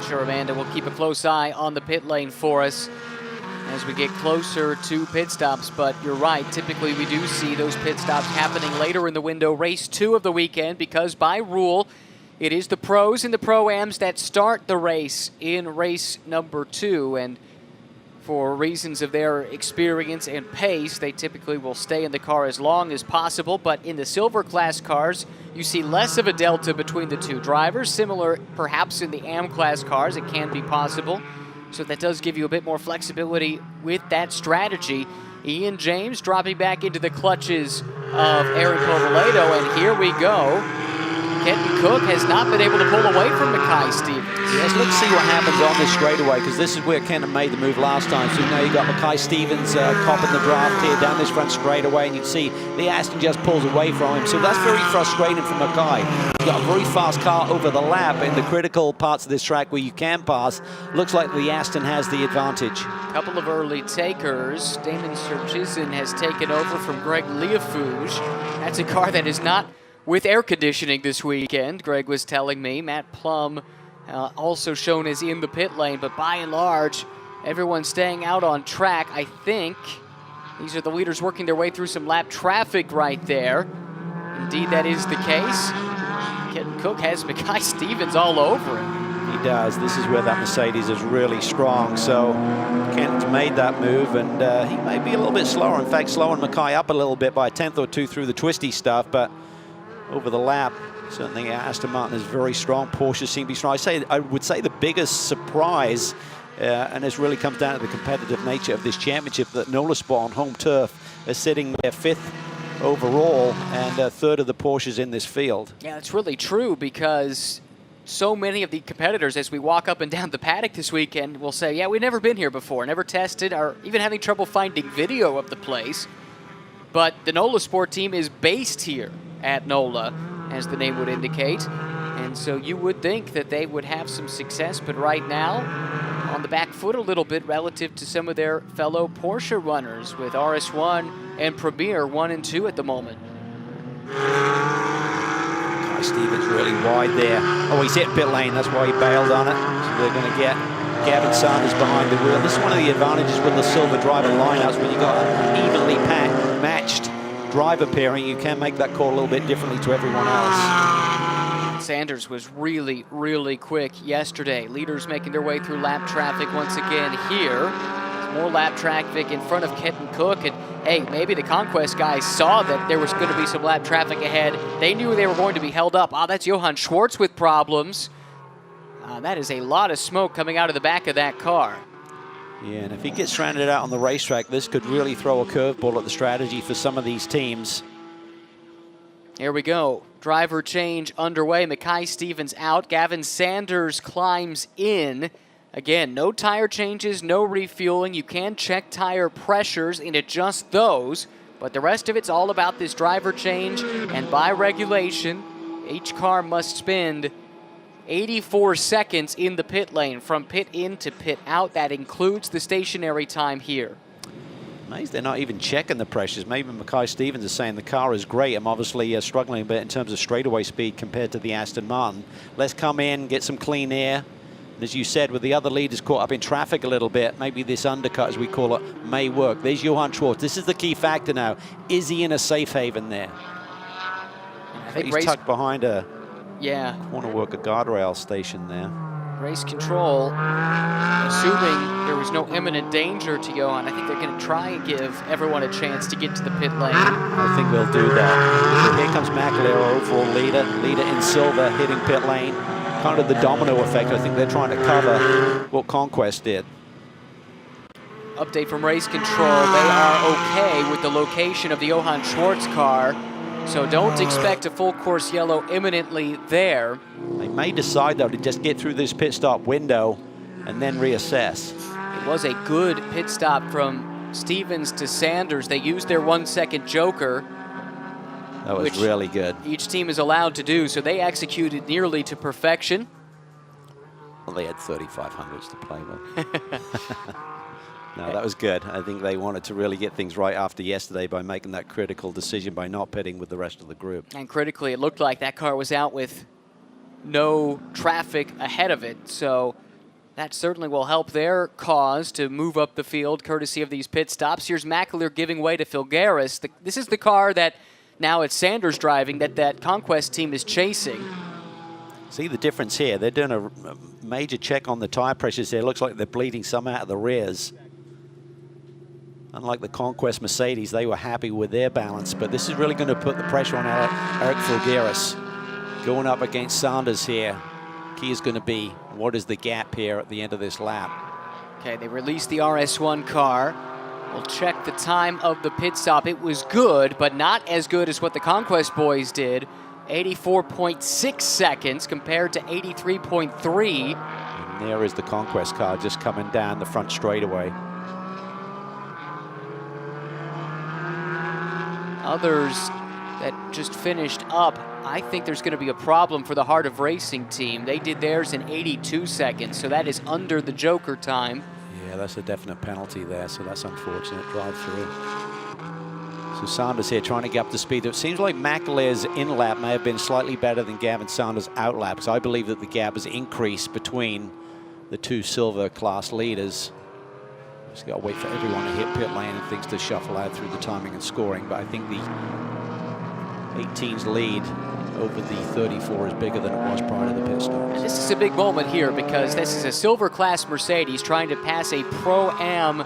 Sure, Amanda, we'll keep a close eye on the pit lane for us. as we get closer to pit stops. But you're right, typically we do see those pit stops happening later in the window. Race 2 of the weekend, because by rule, it is the pros and the pro-ams that start the race in race number 2. And for reasons of their experience and pace, they typically will stay in the car as long as possible. But in the silver class cars, you see less of a delta between the two drivers. Similar, perhaps, in the AM class cars, it can be possible. So that does give you a bit more flexibility with that strategy. Ian James dropping back into the clutches of Aaron Povelato, and here we go. Kenton Cook has not been able to pull away from Mackay Stevens. Yes, let's see what happens on this straightaway, because this is where Kenton made the move last time. So now you got Mackay Stevens copping the draft here down this front straightaway, and you can see the Aston just pulls away from him. So that's very frustrating for Mackay. He's got a very fast car over the lap in the critical parts of this track where you can pass. Looks like the Aston has the advantage. A couple of early takers. Damon Surchizin has taken over from Greg Leafouge. That's a car that is not with air conditioning this weekend, Greg was telling me. Matt Plum also shown as in the pit lane, but by and large, everyone's staying out on track. I think these are the leaders working their way through some lap traffic right there. Indeed, that is the case. Kenton Cook has Mackay Stevens all over him. He does. This is where that Mercedes is really strong. So Kenton's made that move, and he may be a little bit slower. In fact, slowing Mackay up a little bit by a tenth or two through the twisty stuff, but over the lap, certainly Aston Martin is very strong. Porsche seem to be strong. I would say the biggest surprise, and this really comes down to the competitive nature of this championship, that NOLA Sport on home turf is sitting there 5th overall and 3rd of the Porsches in this field. Yeah, it's really true, because so many of the competitors, as we walk up and down the paddock this weekend, will say, yeah, we've never been here before, never tested, or even having trouble finding video of the place. But the NOLA Sport team is based here at NOLA, as the name would indicate. And so you would think that they would have some success, but right now, on the back foot a little bit relative to some of their fellow Porsche runners, with RS1 and Premier 1 and 2 at the moment. Mackay Stevens really wide there. Oh, he's hit pit lane, that's why he bailed on it. So they're going to get Gavin Sanders behind the wheel. This is one of the advantages with the silver driver lineouts, when you've got an evenly matched driver pairing, you can make that call a little bit differently to everyone else. Sanders was really, really quick yesterday. Leaders making their way through lap traffic once again here. More lap traffic in front of Kenton Cook. And hey, maybe the Conquest guys saw that there was going to be some lap traffic ahead. They knew they were going to be held up. Ah, that's Johann Schwartz with problems. That is a lot of smoke coming out of the back of that car. Yeah, and if he gets stranded out on the racetrack, this could really throw a curveball at the strategy for some of these teams. Here we go. Driver change underway. Mackay Stevens out. Gavin Sanders climbs in. Again, no tire changes, no refueling. You can check tire pressures and adjust those, but the rest of it's all about this driver change. And by regulation, each car must spend 84 seconds in the pit lane from pit in to pit out. That includes the stationary time here. Amazed they're not even checking the pressures. Maybe Mackay Stevens is saying the car is great. I'm obviously struggling a bit in terms of straightaway speed compared to the Aston Martin. Let's come in, get some clean air. And as you said, with the other leaders caught up in traffic a little bit, maybe this undercut, as we call it, may work. There's Johann Schwartz. This is the key factor now. Is he in a safe haven there? I think he's tucked behind a corner worker guardrail station there. Race control, assuming there was no imminent danger to Johann, I think they're going to try and give everyone a chance to get to the pit lane. I think they'll do that. So here comes McAleer, overall leader in silver, hitting pit lane. Kind of the domino effect. I think they're trying to cover what Conquest did. Update from race control. They are okay with the location of the Johann Schwartz car. So don't expect a full course yellow imminently there. They may decide, though, to just get through this pit stop window and then reassess. It was a good pit stop from Stevens to Sanders. They used their 1 second joker. That was really good. Each team is allowed to do, so they executed nearly to perfection. Well, they had 3,500s to play with. No, that was good. I think they wanted to really get things right after yesterday by making that critical decision by not pitting with the rest of the group. And critically, it looked like that car was out with no traffic ahead of it. So That certainly will help their cause to move up the field courtesy of these pit stops. Here's McAleer giving way to Filgaris. This is the car that now it's Sanders driving that Conquest team is chasing. See the difference here. They're doing a major check on the tire pressures here. Looks like they're bleeding some out of the rears. Unlike the Conquest Mercedes, they were happy with their balance, but this is really going to put the pressure on Eric Filgaris. Going up against Sanders here. Key is going to be, what is the gap here at the end of this lap? Okay, they released the RS1 car. We'll check the time of the pit stop. It was good, but not as good as what the Conquest boys did. 84.6 seconds compared to 83.3. And there is the Conquest car just coming down the front straightaway. Others that just finished up, I think there's going to be a problem for the Heart of Racing team. They did theirs in 82 seconds, so that is under the Joker time. Yeah, that's a definite penalty there, so that's unfortunate. Drive through. So Sanders here trying to get up to speed. It seems like McAleer's in-lap may have been slightly better than Gavin Sanders' out-lap, because I believe that the gap has increased between the two silver class leaders. Just got to wait for everyone to hit pit lane and things to shuffle out through the timing and scoring, but I think the 18's lead over the 34 is bigger than it was prior to the pit stops. And this is a big moment here because this is a silver class Mercedes trying to pass a Pro-Am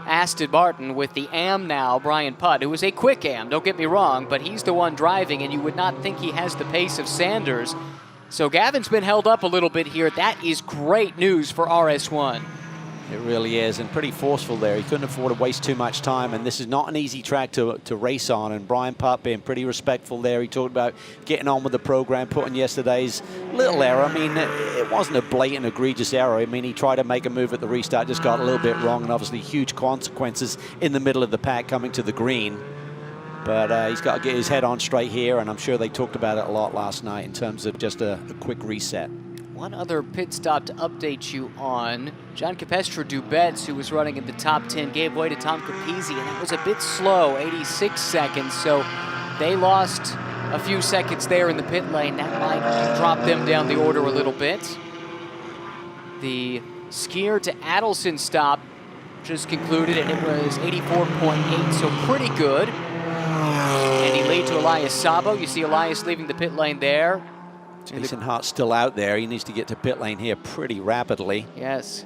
Aston Martin with the Am now, Brian Putt, who is a quick Am, don't get me wrong, but he's the one driving, and you would not think he has the pace of Sanders. So Gavin's been held up a little bit here. That is great news for RS1. It really is, and pretty forceful there. He couldn't afford to waste too much time, and this is not an easy track to race on, and Brian Putt being pretty respectful there. He talked about getting on with the program, putting yesterday's little error. I mean, it wasn't a blatant, egregious error. I mean, he tried to make a move at the restart, just got a little bit wrong, and obviously huge consequences in the middle of the pack coming to the green. But he's got to get his head on straight here, and I'm sure they talked about it a lot last night in terms of just a quick reset. One other pit stop to update you on. John Capestra Dubets, who was running in the top 10, gave way to Tom Capizzi, and that was a bit slow, 86 seconds. So they lost a few seconds there in the pit lane. That might drop them down the order a little bit. The Skier to Adelson stop just concluded, and it was 84.8, so pretty good. And he lead to Elias Sabo. You see Elias leaving the pit lane there. Jason Hart's still out there. He needs to get to pit lane here pretty rapidly. Yes.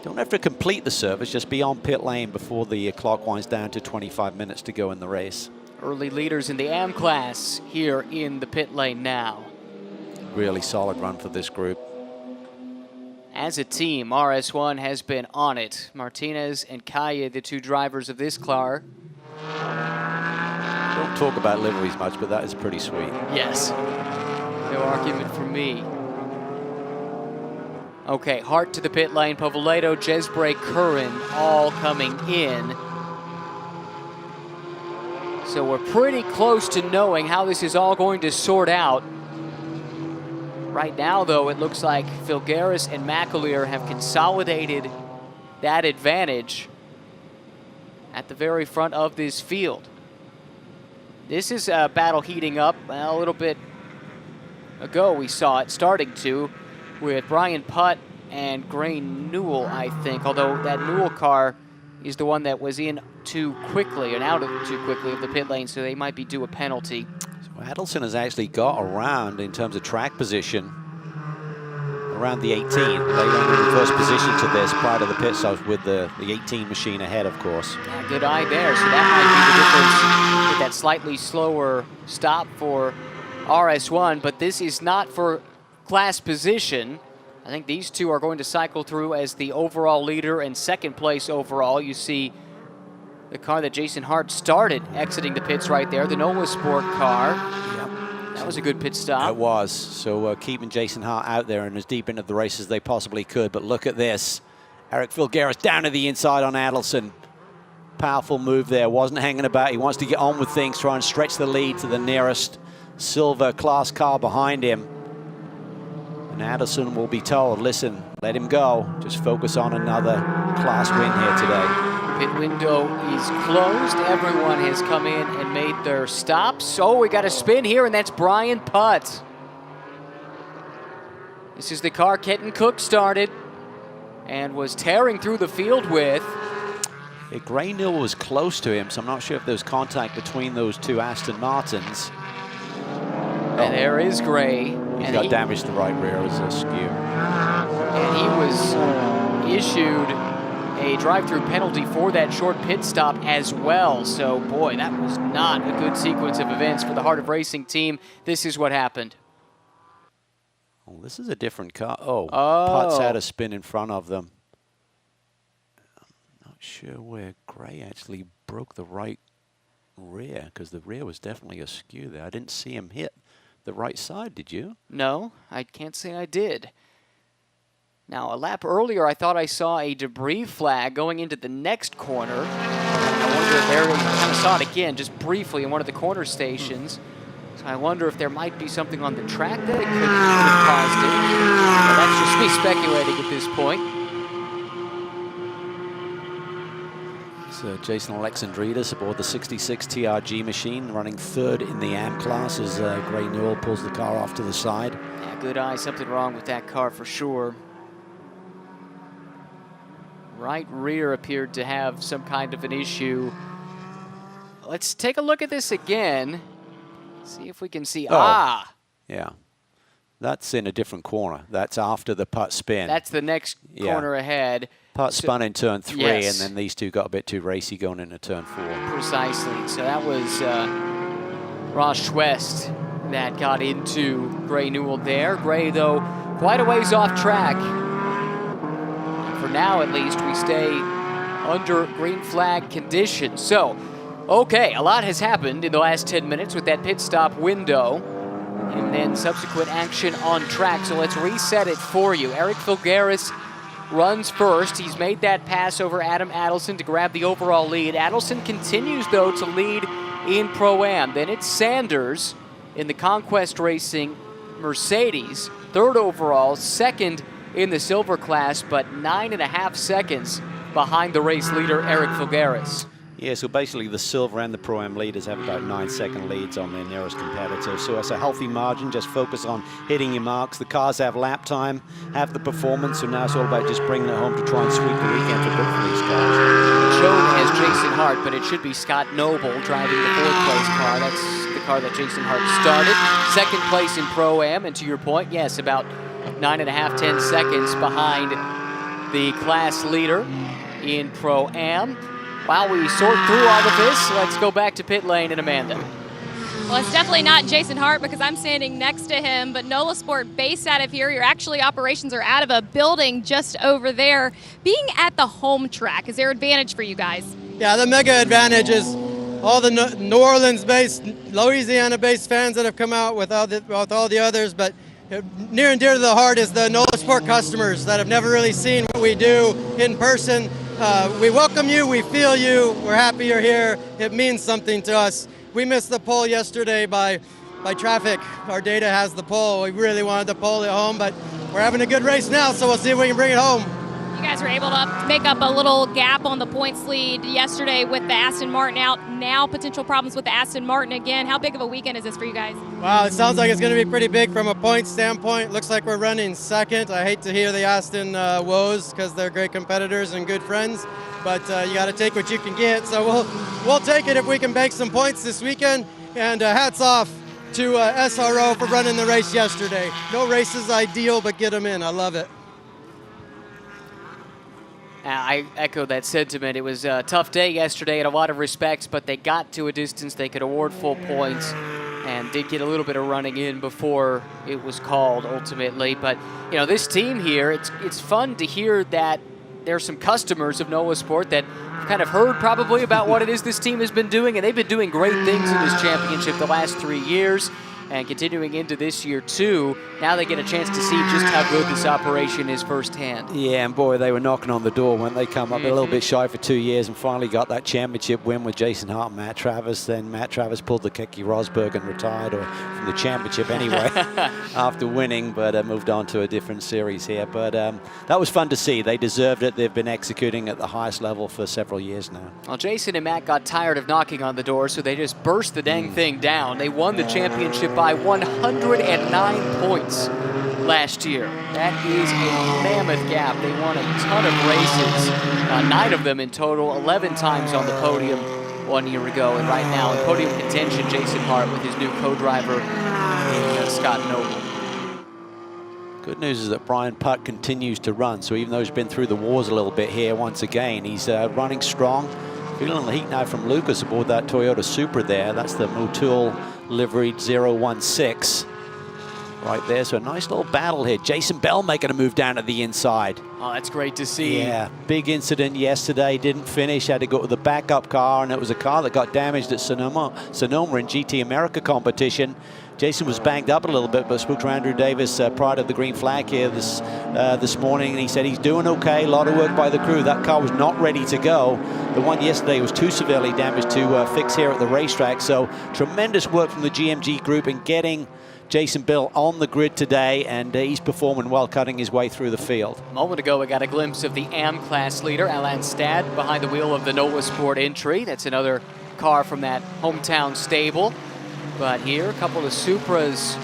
Don't have to complete the service, just be on pit lane before the clock winds down to 25 minutes to go in the race. Early leaders in the Am class here in the pit lane now. Really solid run for this group. As a team, RS1 has been on it. Martinez and Kaya, the two drivers of this car. Don't talk about liveries much, but that is pretty sweet. Yes. No argument for me. Okay, Hart to the pit lane. Povelato, Jesbray, Curran all coming in. So we're pretty close to knowing how this is all going to sort out. Right now, though, it looks like Filgaris and McAleer have consolidated that advantage at the very front of this field. This is a battle heating up a little bit ago. We saw it starting to with Brian Putt and Gray Newell, I think, although that Newell car is the one that was in too quickly and out of too quickly of the pit lane, so they might be due a penalty. So Adelson has actually got around in terms of track position around the 18. They went in reverse position to this prior to the pit stops with the 18 machine ahead, of course. Yeah, good eye there. So that might be the difference with that slightly slower stop for RS1, but this is not for class position. I think these two are going to cycle through as the overall leader and second place overall. You see the car that Jason Hart started exiting the pits right there, the NOLA Sport car. Yep. That was a good pit stop. It was. So keeping Jason Hart out there and as deep into the race as they possibly could. But look at this. Eric Filgaris down to the inside on Adelson. Powerful move there. Wasn't hanging about. He wants to get on with things, try and stretch the lead to the nearest silver class car behind him. And Adelson will be told, listen, let him go. Just focus on another class win here today. Pit window is closed. Everyone has come in and made their stops. So we got a spin here, and that's Brian Putt. This is the car Kenton Cook started. and was tearing through the field with. Yeah, Gray Newell was close to him, so I'm not sure if there was contact between those two Aston Martins. And there is Gray. He's and got damage to the right rear as a skew. And he was issued a drive-through penalty for that short pit stop as well. So, boy, that was not a good sequence of events for the Heart of Racing team. This is what happened. Oh, this is a different car. Oh, Putz had a spin in front of them. I'm not sure where Gray actually broke the right rear, because the rear was definitely askew there. I didn't see him hit the right side, did you? No, I can't say I did. Now, a lap earlier, I thought I saw a debris flag going into the next corner. I wonder if there, I kind of saw it again, just briefly in one of the corner stations. So I wonder if there might be something on the track that it could have caused it. But that's just me speculating at this point. So Jason Alexandridis aboard the 66 TRG machine, running third in the AM class as Gray Newell pulls the car off to the side. Yeah, good eye. Something wrong with that car for sure. Right rear appeared to have some kind of an issue. Let's take a look at this again. See if we can see. Oh. Yeah. That's in a different corner. That's after the putt spin. That's the next corner ahead. Putt spun in turn 3, yes. and then these two got a bit too racy going into turn 4. Precisely. So that was Ross West that got into Gray Newell there. Gray, though, quite a ways off track. For now, at least, we stay under green flag conditions. So, okay, a lot has happened in the last 10 minutes with that pit stop window and then subsequent action on track. So let's reset it for you. Eric Filgaris runs first. He's made that pass over Adam Adelson to grab the overall lead. Adelson continues, though, to lead in Pro-Am. Then it's Sanders in the Conquest Racing Mercedes, third overall, second in the silver class, but 9.5 seconds behind the race leader, Eric Filgaris. Yeah, so basically the silver and the Pro-Am leaders have about 9-second leads on their nearest competitor. So it's a healthy margin. Just focus on hitting your marks. The cars have lap time, have the performance, so now it's all about just bringing it home to try and sweep the weekend for both of these cars. Shown as Jason Hart, but it should be Scott Noble driving the fourth place car. That's the car that Jason Hart started. Second place in Pro-Am, and to your point, yes, about 9.5, 10 seconds behind the class leader in Pro-Am. While we sort through all of this, let's go back to pit lane and Amanda. Well, it's definitely not Jason Hart because I'm standing next to him, but NOLA Sport based out of here. Your actually operations are out of a building just over there. Being at the home track, is there advantage for you guys? Yeah, the mega advantage is all the New Orleans-based, Louisiana-based fans that have come out with all the others, but near and dear to the heart is the NOLA Sport customers that have never really seen what we do in person. We welcome you, we feel you, we're happy you're here. It means something to us. We missed the pole yesterday by traffic. Our data has the pole. We really wanted the pole at home, but we're having a good race now, so we'll see if we can bring it home. You guys were able to make up a little gap on the points lead yesterday with the Aston Martin out. Now potential problems with the Aston Martin again. How big of a weekend is this for you guys? Wow, it sounds like it's going to be pretty big from a point standpoint. Looks like we're running second. I hate to hear the Aston woes because they're great competitors and good friends, but you got to take what you can get. So we'll take it if we can bank some points this weekend. And hats off to SRO for running the race yesterday. No race is ideal, but get them in. I love it. I echo that sentiment. It was a tough day yesterday in a lot of respects, but they got to a distance they could award full points and did get a little bit of running in before it was called ultimately. But, you know, this team here, it's fun to hear that there's some customers of NOLA Sport that have kind of heard probably about what it is this team has been doing, and they've been doing great things in this championship the last 3 years. And continuing into this year, too, now they get a chance to see just how good this operation is firsthand. Yeah, and boy, they were knocking on the door when they come up a little bit shy for 2 years and finally got that championship win with Jason Hart and Matt Travis. Then Matt Travis pulled the Keke Rosberg and retired, or from the championship anyway, after winning, but moved on to a different series here. But that was fun to see. They deserved it. They've been executing at the highest level for several years now. Well, Jason and Matt got tired of knocking on the door, so they just burst the dang thing down. They won the championship by 109 points. last year. That is a mammoth gap. They won a ton of races, 9 of them in total, 11 times on the podium 1 year ago. And right now in podium contention, Jason Hart with his new co-driver, Scott Noble. Good news is that Brian Putt continues to run. So even though he's been through the wars a little bit here once again, he's running strong. Feeling the heat now from Lucas aboard that Toyota Supra there. That's the Motul liveried 016 right there. So a nice little battle here. Jason Bell making a move down to the inside. Oh, that's great to see. Yeah, big incident yesterday. Didn't finish. Had to go to the backup car, and it was a car that got damaged at Sonoma in GT America competition. Jason was banged up a little bit, but spoke to Andrew Davis prior to the green flag here this morning, and he said he's doing okay. A lot of work by the crew. That car was not ready to go. The one yesterday was too severely damaged to fix here at the racetrack. So tremendous work from the GMG group in getting Jason Bell on the grid today, and he's performing well, cutting his way through the field. A moment ago, we got a glimpse of the AM class leader, Alain Stad, behind the wheel of the NOLA Sport entry. That's another car from that hometown stable. But here, a couple of Supras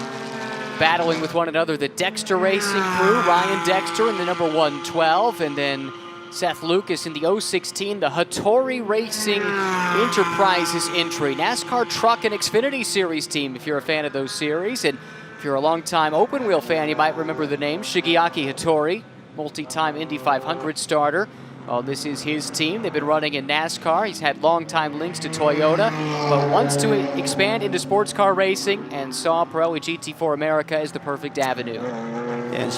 battling with one another. The Dexter Racing crew, Ryan Dexter in the number 112, and then Seth Lucas in the 016, the Hattori Racing Enterprises entry. NASCAR Truck and Xfinity Series team, if you're a fan of those series. And if you're a longtime open wheel fan, you might remember the name Shigeaki Hattori, multi-time Indy 500 starter. Oh, this is his team. They've been running in NASCAR. He's had long-time links to Toyota, but wants to expand into sports car racing and saw Pirelli GT4 America as the perfect avenue. And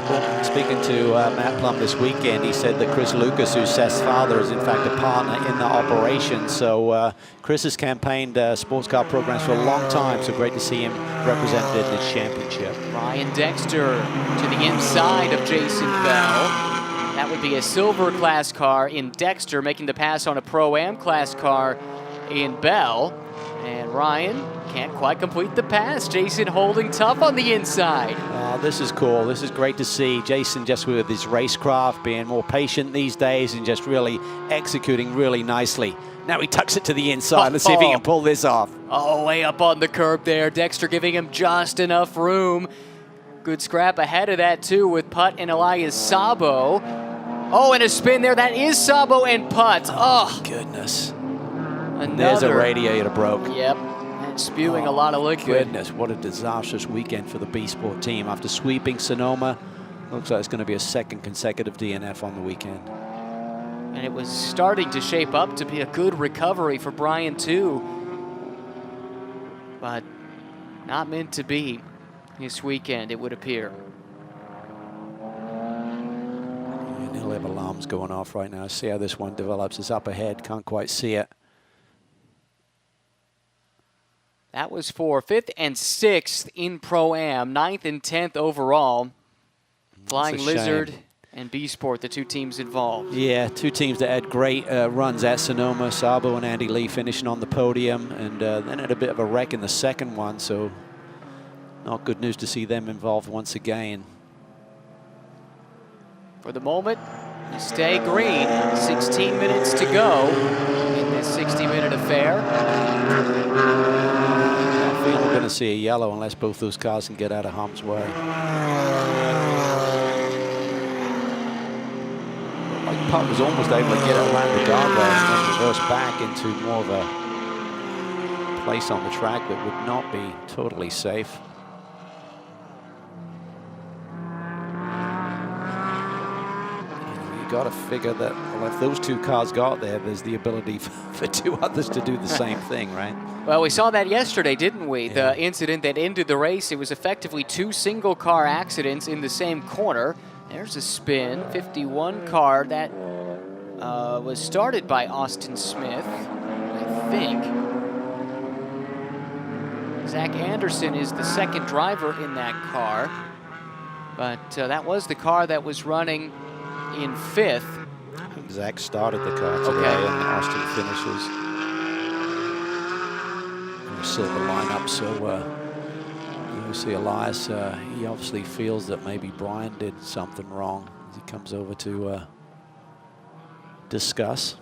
speaking to Matt Plum this weekend, he said that Chris Lucas, who's Seth's father, is in fact a partner in the operation. So Chris has campaigned sports car programs for a long time, so great to see him represented in this championship. Ryan Dexter to the inside of Jason Bell. That would be a silver class car in Dexter, making the pass on a Pro-Am class car in Bell. And Ryan can't quite complete the pass. Jason holding tough on the inside. This is cool. This is great to see. Jason just with his racecraft, being more patient these days and just really executing really nicely. Now he tucks it to the inside. Let's see if he can pull this off. Oh, way up on the curb there. Dexter giving him just enough room. Good scrap ahead of that, too, with Putt and Elias Sabo. Oh, and a spin there. That is Sabo and Putt. Oh, goodness. Another. There's a radiator broke. Yep, and spewing a lot of liquid. Goodness, what a disastrous weekend for the B-Sport team. After sweeping Sonoma, looks like it's going to be a second consecutive DNF on the weekend. And it was starting to shape up to be a good recovery for Brian, too. But not meant to be this weekend, it would appear. And he'll have alarms going off right now. See how this one develops. It's up ahead, can't quite see it. That was for 5th and 6th in Pro-Am, 9th and 10th overall. Flying Lizard and B-Sport, the two teams involved. Yeah, two teams that had great runs at Sonoma. Sabo and Andy Lee finishing on the podium, and then had a bit of a wreck in the second one, so not good news to see them involved once again. For the moment, you stay green. 16 minutes to go in this 60-minute affair. I feel we're going to see a yellow unless both those cars can get out of harm's way. Like Putt was almost able to get around the guardrail and then reverse back into more of a place on the track that would not be totally safe. Got to figure that, well, if those two cars got there, there's the ability for two others to do the same thing, right? Well, we saw that yesterday, didn't we? Yeah. The incident that ended the race, it was effectively two single-car accidents in the same corner. There's a spin, 51 car that was started by Austin Smith, I think. Zach Anderson is the second driver in that car, but that was the car that was running in 5th. I think Zach started the car today, Okay. and Austin finishes. Silver lineup, so you see Elias, he obviously feels that maybe Brian did something wrong as he comes over to discuss.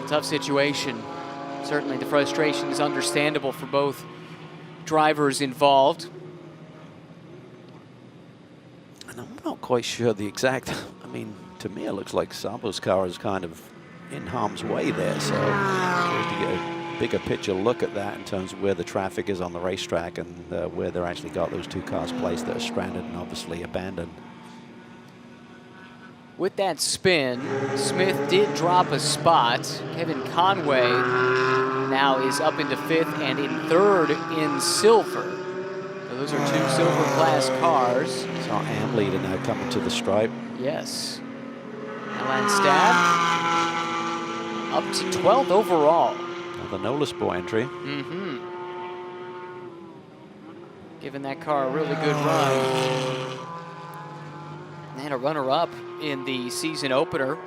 Tough situation Certainly the frustration is understandable for both drivers involved. And I'm not quite sure the exact, I mean, to me it looks like Sabo's car is kind of in harm's way there, so to get a bigger picture look at that in terms of where the traffic is on the racetrack and where they're actually got those two cars placed that are stranded and obviously abandoned. With that spin, Smith did drop a spot. Kevin Conway now is up into 5th and in 3rd in silver. So those are 2 silver class cars. So our AM leader now coming to the stripe. Yes. Alan Stab up to 12th overall. The NOLA Sport entry. Giving that car a really good run. And a runner-up in the season opener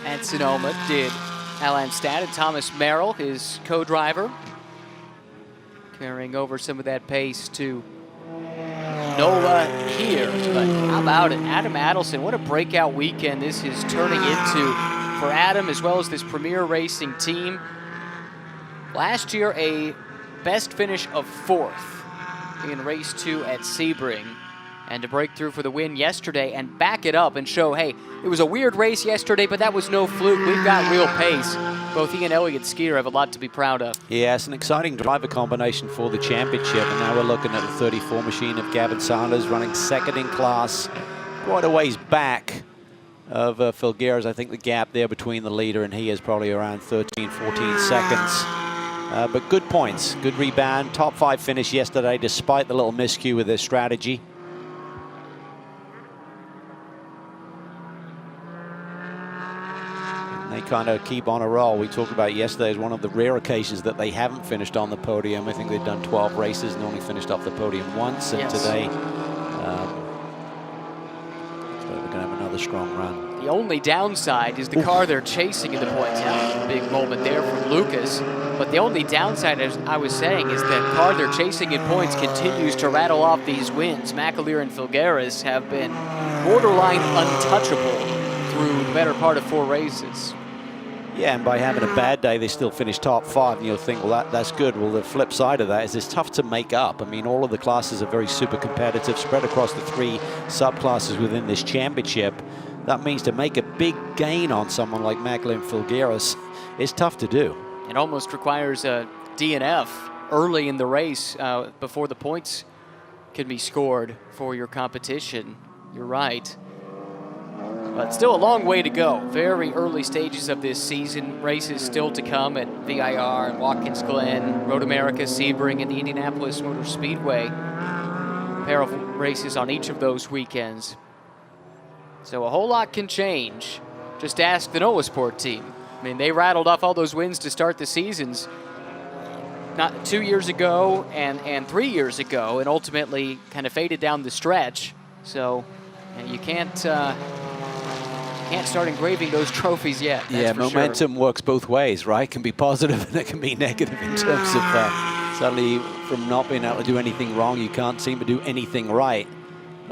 at Sonoma did Alan Stad and Thomas Merrill, his co-driver, carrying over some of that pace to NOLA here. But how about it? Adam Adelson, what a breakout weekend this is turning into for Adam as well as this Premier Racing team. Last year, a best finish of 4th in race 2 at Sebring. And to break through for the win yesterday and back it up and show, hey, it was a weird race yesterday, but that was no fluke. We've got real pace. Both he and Elliott Skeeter have a lot to be proud of. Yeah, it's an exciting driver combination for the championship. And now we're looking at the 34 machine of Gavin Sanders running 2nd in class, quite a ways back of Filgueras. I think the gap there between the leader and he is probably around 13, 14 seconds. But good points, good rebound. Top 5 finish yesterday despite the little miscue with their strategy. They kind of keep on a roll. We talked about yesterday as one of the rare occasions that they haven't finished on the podium. I think they've done 12 races and only finished off the podium once. And today, so they're going to have another strong run. The only downside is the car they're chasing in the points. Now, big moment there from Lucas. But the only downside, as I was saying, is that car they're chasing in points continues to rattle off these wins. McAleer and Filgueras have been borderline untouchable through the better part of 4 races. Yeah, and by having a bad day, they still finish top 5, and you'll think, well, that's good. Well, the flip side of that is it's tough to make up. I mean, all of the classes are very super competitive, spread across the 3 subclasses within this championship. That means to make a big gain on someone like McAleer and Filgueras, it's tough to do. It almost requires a DNF early in the race before the points can be scored for your competition. You're right. But still a long way to go. Very early stages of this season. Races still to come at VIR and Watkins Glen, Road America, Sebring, and the Indianapolis Motor Speedway. A pair of races on each of those weekends. So a whole lot can change. Just ask the NOLA Sport team. I mean, they rattled off all those wins to start the seasons not 2 years ago and 3 years ago, and ultimately kind of faded down the stretch. So you can't start engraving those trophies yet. Yeah, momentum works both ways, right? It can be positive and it can be negative in terms of suddenly from not being able to do anything wrong, you can't seem to do anything right.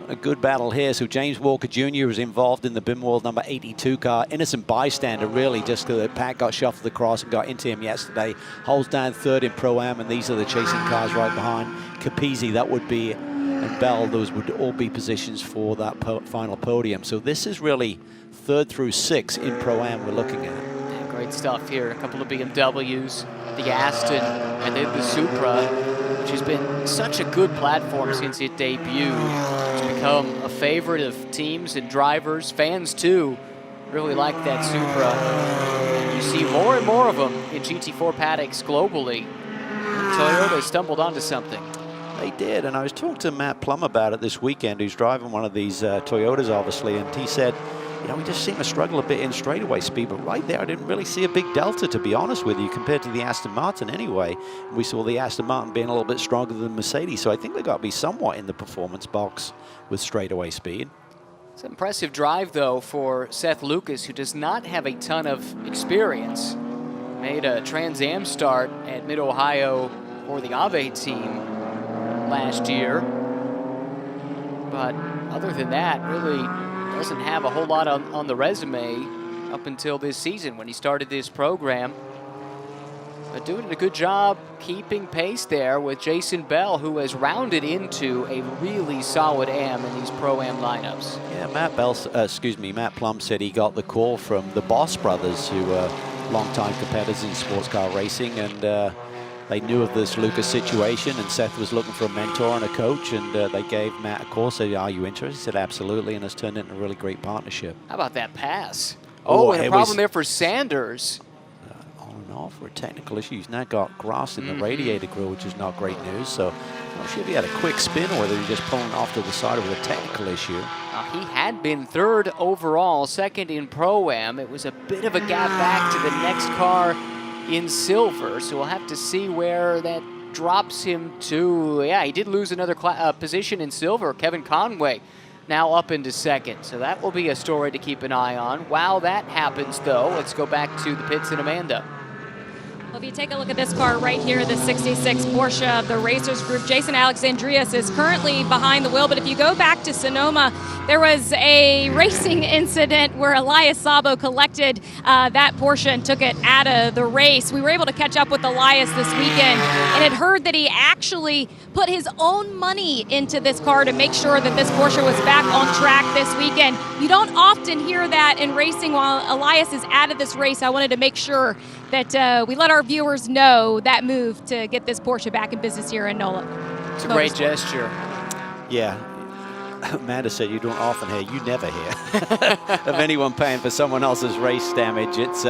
A good battle here. So James Walker Jr. was involved in the Bimwell number 82 car. Innocent bystander, really, just because Pat got shuffled across and got into him yesterday. Holds down 3rd in Pro-Am, and these are the chasing cars right behind. Capizzi, that would be, and Bell, those would all be positions for that final podium. So this is really 3rd through 6 in Pro-Am we're looking at. Yeah, great stuff here. A couple of BMWs, the Aston, and then the Supra, which has been such a good platform since it debuted. It's become a favorite of teams and drivers. Fans, too, really like that Supra. And you see more and more of them in GT4 paddocks globally. Toyota stumbled onto something. They did, and I was talking to Matt Plum about it this weekend, who's driving one of these Toyotas, obviously, and he said, you know, we just seem to struggle a bit in straightaway speed, but right there, I didn't really see a big delta, to be honest with you, compared to the Aston Martin anyway. We saw the Aston Martin being a little bit stronger than Mercedes, so I think they've got to be somewhat in the performance box with straightaway speed. It's an impressive drive, though, for Seth Lucas, who does not have a ton of experience. Made a Trans Am start at Mid-Ohio for the Ave team last year. But other than that, really doesn't have a whole lot on the resume up until this season when he started this program. but doing a good job keeping pace there with Jason Bell, who has rounded into a really solid AM in these Pro-Am lineups. Yeah, Matt Plum said he got the call from the Boss brothers, who are longtime competitors in sports car racing, and they knew of this Lucas situation, and Seth was looking for a mentor and a coach, and they gave Matt a call, said, "Are you interested?" He said, "Absolutely," and it's turned into a really great partnership. How about that pass? Oh, and a problem there for Sanders. On and off for technical issues. Now got grass in the radiator grill, which is not great news. So I'm not sure if he had a quick spin or whether he was just pulling off to the side with a technical issue. He had been 3rd overall, 2nd in Pro-Am. It was a bit of a gap back to the next car in silver, so we'll have to see where that drops him to. Yeah, he did lose another position in silver. Kevin Conway now up into 2nd, so that will be a story to keep an eye on. While that happens, though, let's go back to the pits and Amanda. Well, if you take a look at this car right here, the 66 Porsche of the Racers Group, Jason Alexandrias is currently behind the wheel. But if you go back to Sonoma, there was a racing incident where Elias Sabo collected that Porsche and took it out of the race. We were able to catch up with Elias this weekend and had heard that he actually put his own money into this car to make sure that this Porsche was back on track this weekend. You don't often hear that in racing while Elias is out of this race. I wanted to make sure that we let our viewers know that move to get this Porsche back in business here in NOLA. It's a great gesture. Yeah. Amanda said you don't often hear, you never hear, of anyone paying for someone else's race damage. It's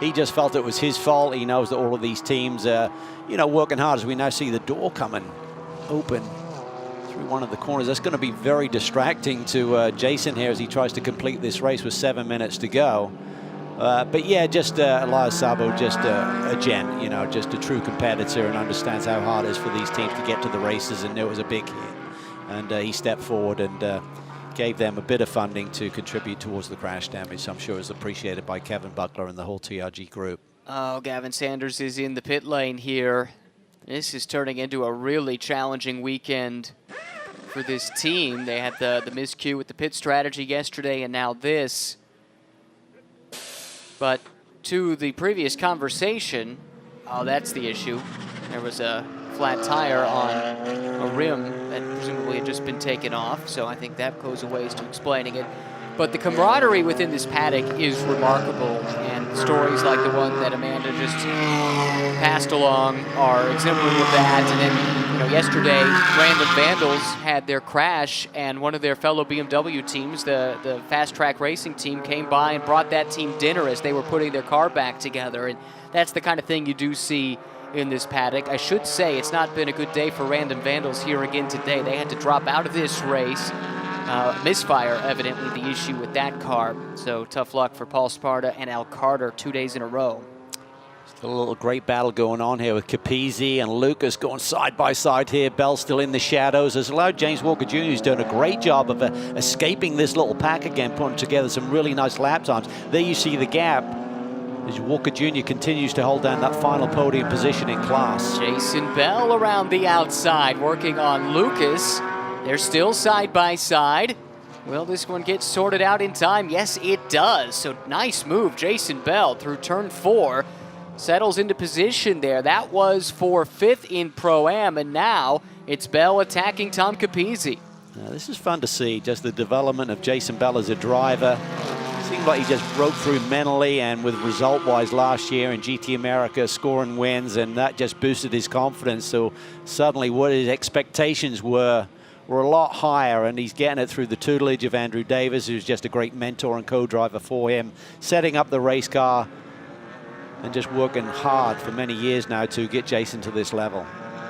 he just felt it was his fault. He knows that all of these teams are, working hard, as we now see the door coming open through one of the corners. That's going to be very distracting to Jason here as he tries to complete this race with 7 minutes to go. But yeah, just Elias Sabo, just a gent, just a true competitor, and understands how hard it is for these teams to get to the races, and knew it was a big hit. And he stepped forward and gave them a bit of funding to contribute towards the crash damage. So I'm sure it was appreciated by Kevin Buckler and the whole TRG group. Oh, Gavin Sanders is in the pit lane here. This is turning into a really challenging weekend for this team. They had the miscue with the pit strategy yesterday, and now this. But to the previous conversation, oh, that's the issue. There was a flat tire on a rim that presumably had just been taken off, so I think that goes a ways to explaining it. But the camaraderie within this paddock is remarkable, and stories like the one that Amanda just passed along are exemplary of that. And then, yesterday, Random Vandals had their crash, and one of their fellow BMW teams, the Fast Track Racing team, came by and brought that team dinner as they were putting their car back together. And that's the kind of thing you do see in this paddock. I should say it's not been a good day for Random Vandals here again today. They had to drop out of this race. Misfire, evidently, the issue with that car. So tough luck for Paul Sparta and Al Carter 2 days in a row. Still a little great battle going on here with Capizzi and Lucas going side by side here. Bell still in the shadows. Has allowed James Walker Jr., who's doing a great job of escaping this little pack again, putting together some really nice lap times. There you see the gap as Walker Jr. continues to hold down that final podium position in class. Jason Bell around the outside, working on Lucas. They're still side by side. Will this one get sorted out in time? Yes, it does. So nice move, Jason Bell through turn 4. Settles into position there. That was for 5th in Pro-Am, and now it's Bell attacking Tom Capizzi. Now, this is fun to see, just the development of Jason Bell as a driver. Seemed like he just broke through mentally and with result-wise last year in GT America, scoring wins, and that just boosted his confidence. So suddenly what his expectations were a lot higher, and he's getting it through the tutelage of Andrew Davis, who's just a great mentor and co-driver for him, setting up the race car and just working hard for many years now to get Jason to this level.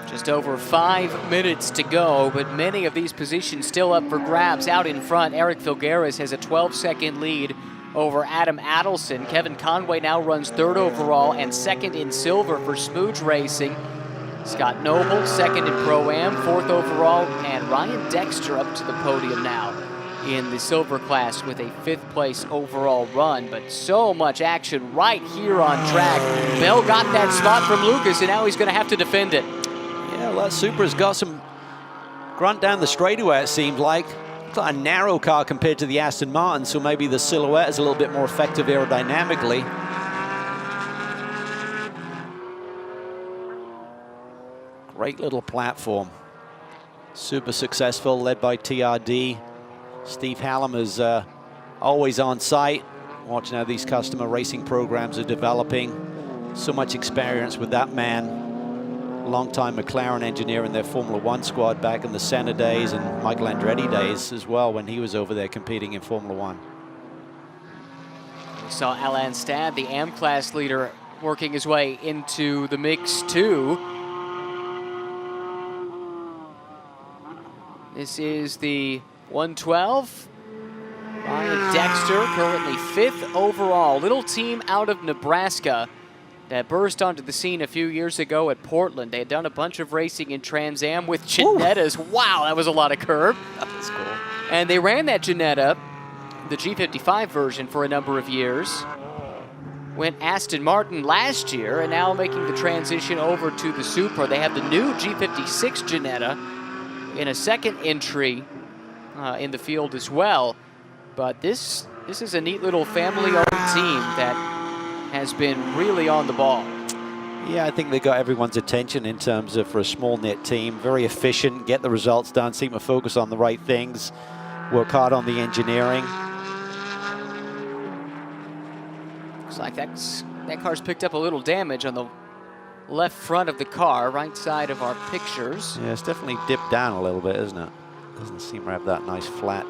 Just over 5 minutes to go, but many of these positions still up for grabs. Out in front, Eric Filgueres has a 12-second lead over Adam Adelson. Kevin Conway now runs 3rd overall and 2nd in silver for Smooge Racing. Scott Noble, 2nd in Pro-Am, 4th overall, and Ryan Dexter up to the podium now in the silver class with a 5th place overall run. But so much action right here on track. Bell got that spot from Lucas, and now he's going to have to defend it. Yeah, well, that Supra's got some grunt down the straightaway, it seemed like. It's like a narrow car compared to the Aston Martin, so maybe the silhouette is a little bit more effective aerodynamically. Great little platform. Super successful, led by TRD. Steve Hallam is always on site, watching how these customer racing programs are developing. So much experience with that man. Longtime McLaren engineer in their Formula One squad back in the Senna days and Michael Andretti days as well when he was over there competing in Formula One. We saw Alain Stad, the AM class leader, working his way into the mix too. This is the 112. Ryan Dexter, currently 5th overall. Little team out of Nebraska that burst onto the scene a few years ago at Portland. They had done a bunch of racing in Trans Am with Ginettas. Wow, that was a lot of curb. That's cool. And they ran that Ginetta, the G55 version, for a number of years. Went Aston Martin last year, and now making the transition over to the Supra. They have the new G56 Ginetta in a second entry in the field as well. But this is a neat little family-owned team that has been really on the ball. Yeah, I think they got everyone's attention in terms of, for a small knit team, very efficient, get the results done, seem to focus on the right things, work hard on the engineering. Looks like that car's picked up a little damage on the left front of the car, right side of our pictures. Yeah, it's definitely dipped down a little bit, isn't it? Doesn't seem to have that nice flat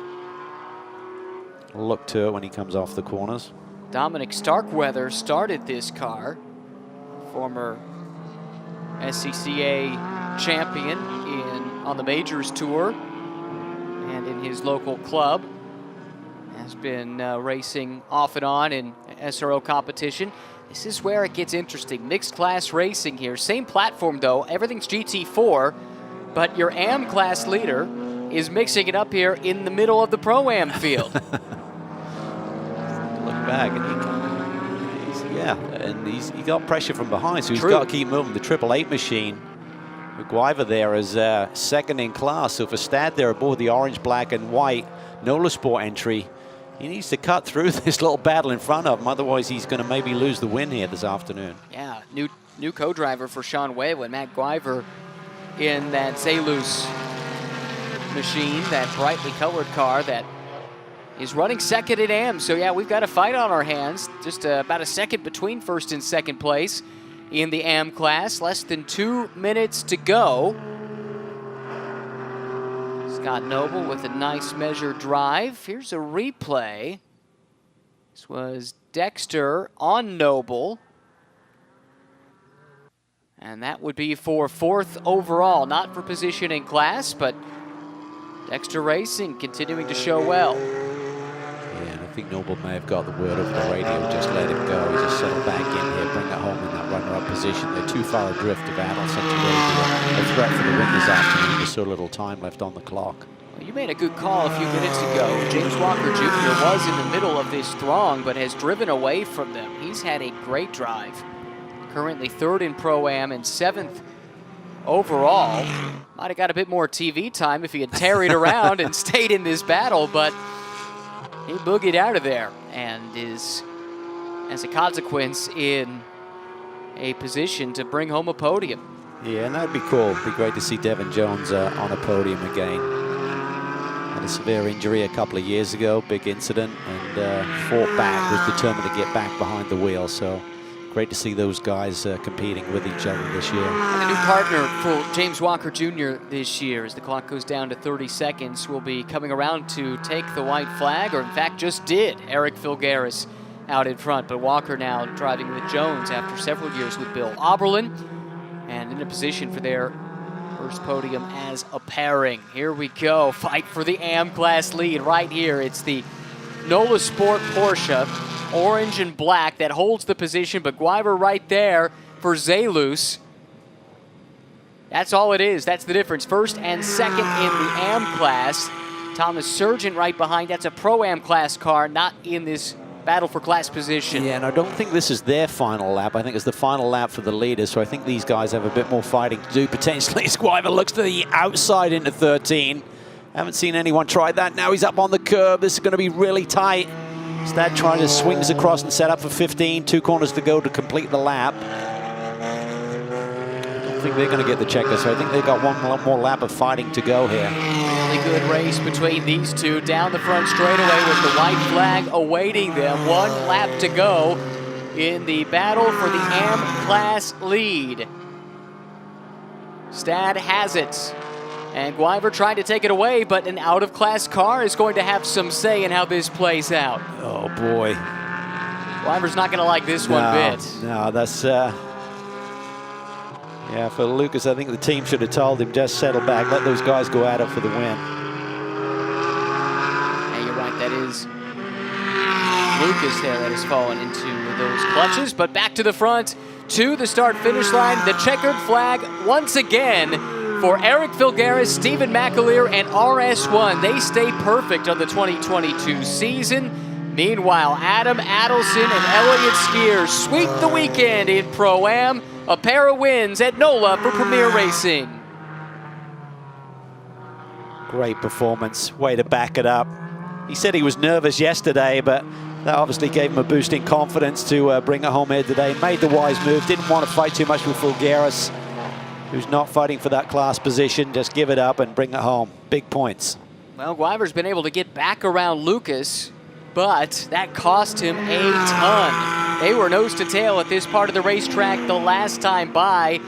look to it when he comes off the corners. Dominic Starkweather started this car, former SCCA champion on the Majors Tour and in his local club. Has been racing off and on in SRO competition. This is where it gets interesting. Mixed class racing here. Same platform though, everything's GT4, but your AM class leader is mixing it up here in the middle of the Pro-Am field. Look back, and he got pressure from behind, so he's got to keep moving. The 888 machine, McGuiver there is second in class, so for Stad there aboard the orange, black, and white NOLA Sport entry, he needs to cut through this little battle in front of him, otherwise he's going to maybe lose the win here this afternoon. Yeah, new co-driver for Sean Whalen, Matt Guiver in that Zalus machine, that brightly colored car that is running second at AM. So yeah, we've got a fight on our hands. Just about a second between first and second place in the AM class. Less than 2 minutes to go. Scott Noble with a nice measured drive. Here's a replay. This was Dexter on Noble. And that would be for 4th overall. Not for position in class, but Dexter Racing continuing to show well. Yeah, and I think Noble may have got the word over the radio, just let him go. He just settled back in here, bring it home in that runner-up position. They're too far adrift to battle such a threat for the win this afternoon. There's so little time left on the clock. Well, you made a good call a few minutes ago. James Walker Jr. was in the middle of this throng, but has driven away from them. He's had a great drive. Currently 3rd in Pro-Am and 7th overall. Might have got a bit more TV time if he had tarried around and stayed in this battle, but he boogied out of there and is, as a consequence, in a position to bring home a podium. Yeah, and that'd be cool. It'd be great to see Devin Jones on a podium again. Had a severe injury a couple of years ago, big incident, and fought back, was determined to get back behind the wheel. So great to see those guys competing with each other this year. And a new partner for James Walker Jr. this year, as the clock goes down to 30 seconds, will be coming around to take the white flag, or in fact just did. Eric Filgaris out in front, but Walker now driving with Jones after several years with Bill Oberlin, and in a position for their first podium as a pairing. Here we go, fight for the AM class lead right here. It's the NOLA Sport Porsche, orange and black, that holds the position, but Guiver right there for Zalus. That's all it is. That's the difference. First and second in the AM class. Thomas Surgeon right behind. That's a Pro-Am class car, not in this battle for class position. Yeah, and I don't think this is their final lap. I think it's the final lap for the leaders, so I think these guys have a bit more fighting to do potentially. Guiver looks to the outside into 13. Haven't seen anyone try that. Now he's up on the curb. This is going to be really tight. Stad trying to swings across and set up for 15. 2 corners to go to complete the lap. I don't think they're going to get the checker, so I think they've got one more lap of fighting to go here. Really good race between these two down the front straightaway with the white flag awaiting them. 1 lap to go in the battle for the AM Class lead. Stad has it. And Guiver tried to take it away, but an out-of-class car is going to have some say in how this plays out. Oh, boy. Guiver's not going to like this one bit. No, that's... yeah, for Lucas, I think the team should have told him, just settle back, let those guys go at it for the win. Yeah, you're right, that is Lucas there that has fallen into those clutches, but back to the front, to the start-finish line, the checkered flag once again for Eric Filgaris, Stephen McAleer, and RS1. They stay perfect on the 2022 season. Meanwhile, Adam Adelson and Elliott Skier sweep the weekend in Pro-Am. A pair of wins at NOLA for Premier Racing. Great performance, way to back it up. He said he was nervous yesterday, but that obviously gave him a boost in confidence to bring it home here today. Made the wise move, didn't want to fight too much with Filgaris, who's not fighting for that class position. Just give it up and bring it home. Big points. Well, Guiver's been able to get back around Lucas, but that cost him a ton. They were nose to tail at this part of the racetrack the last time by.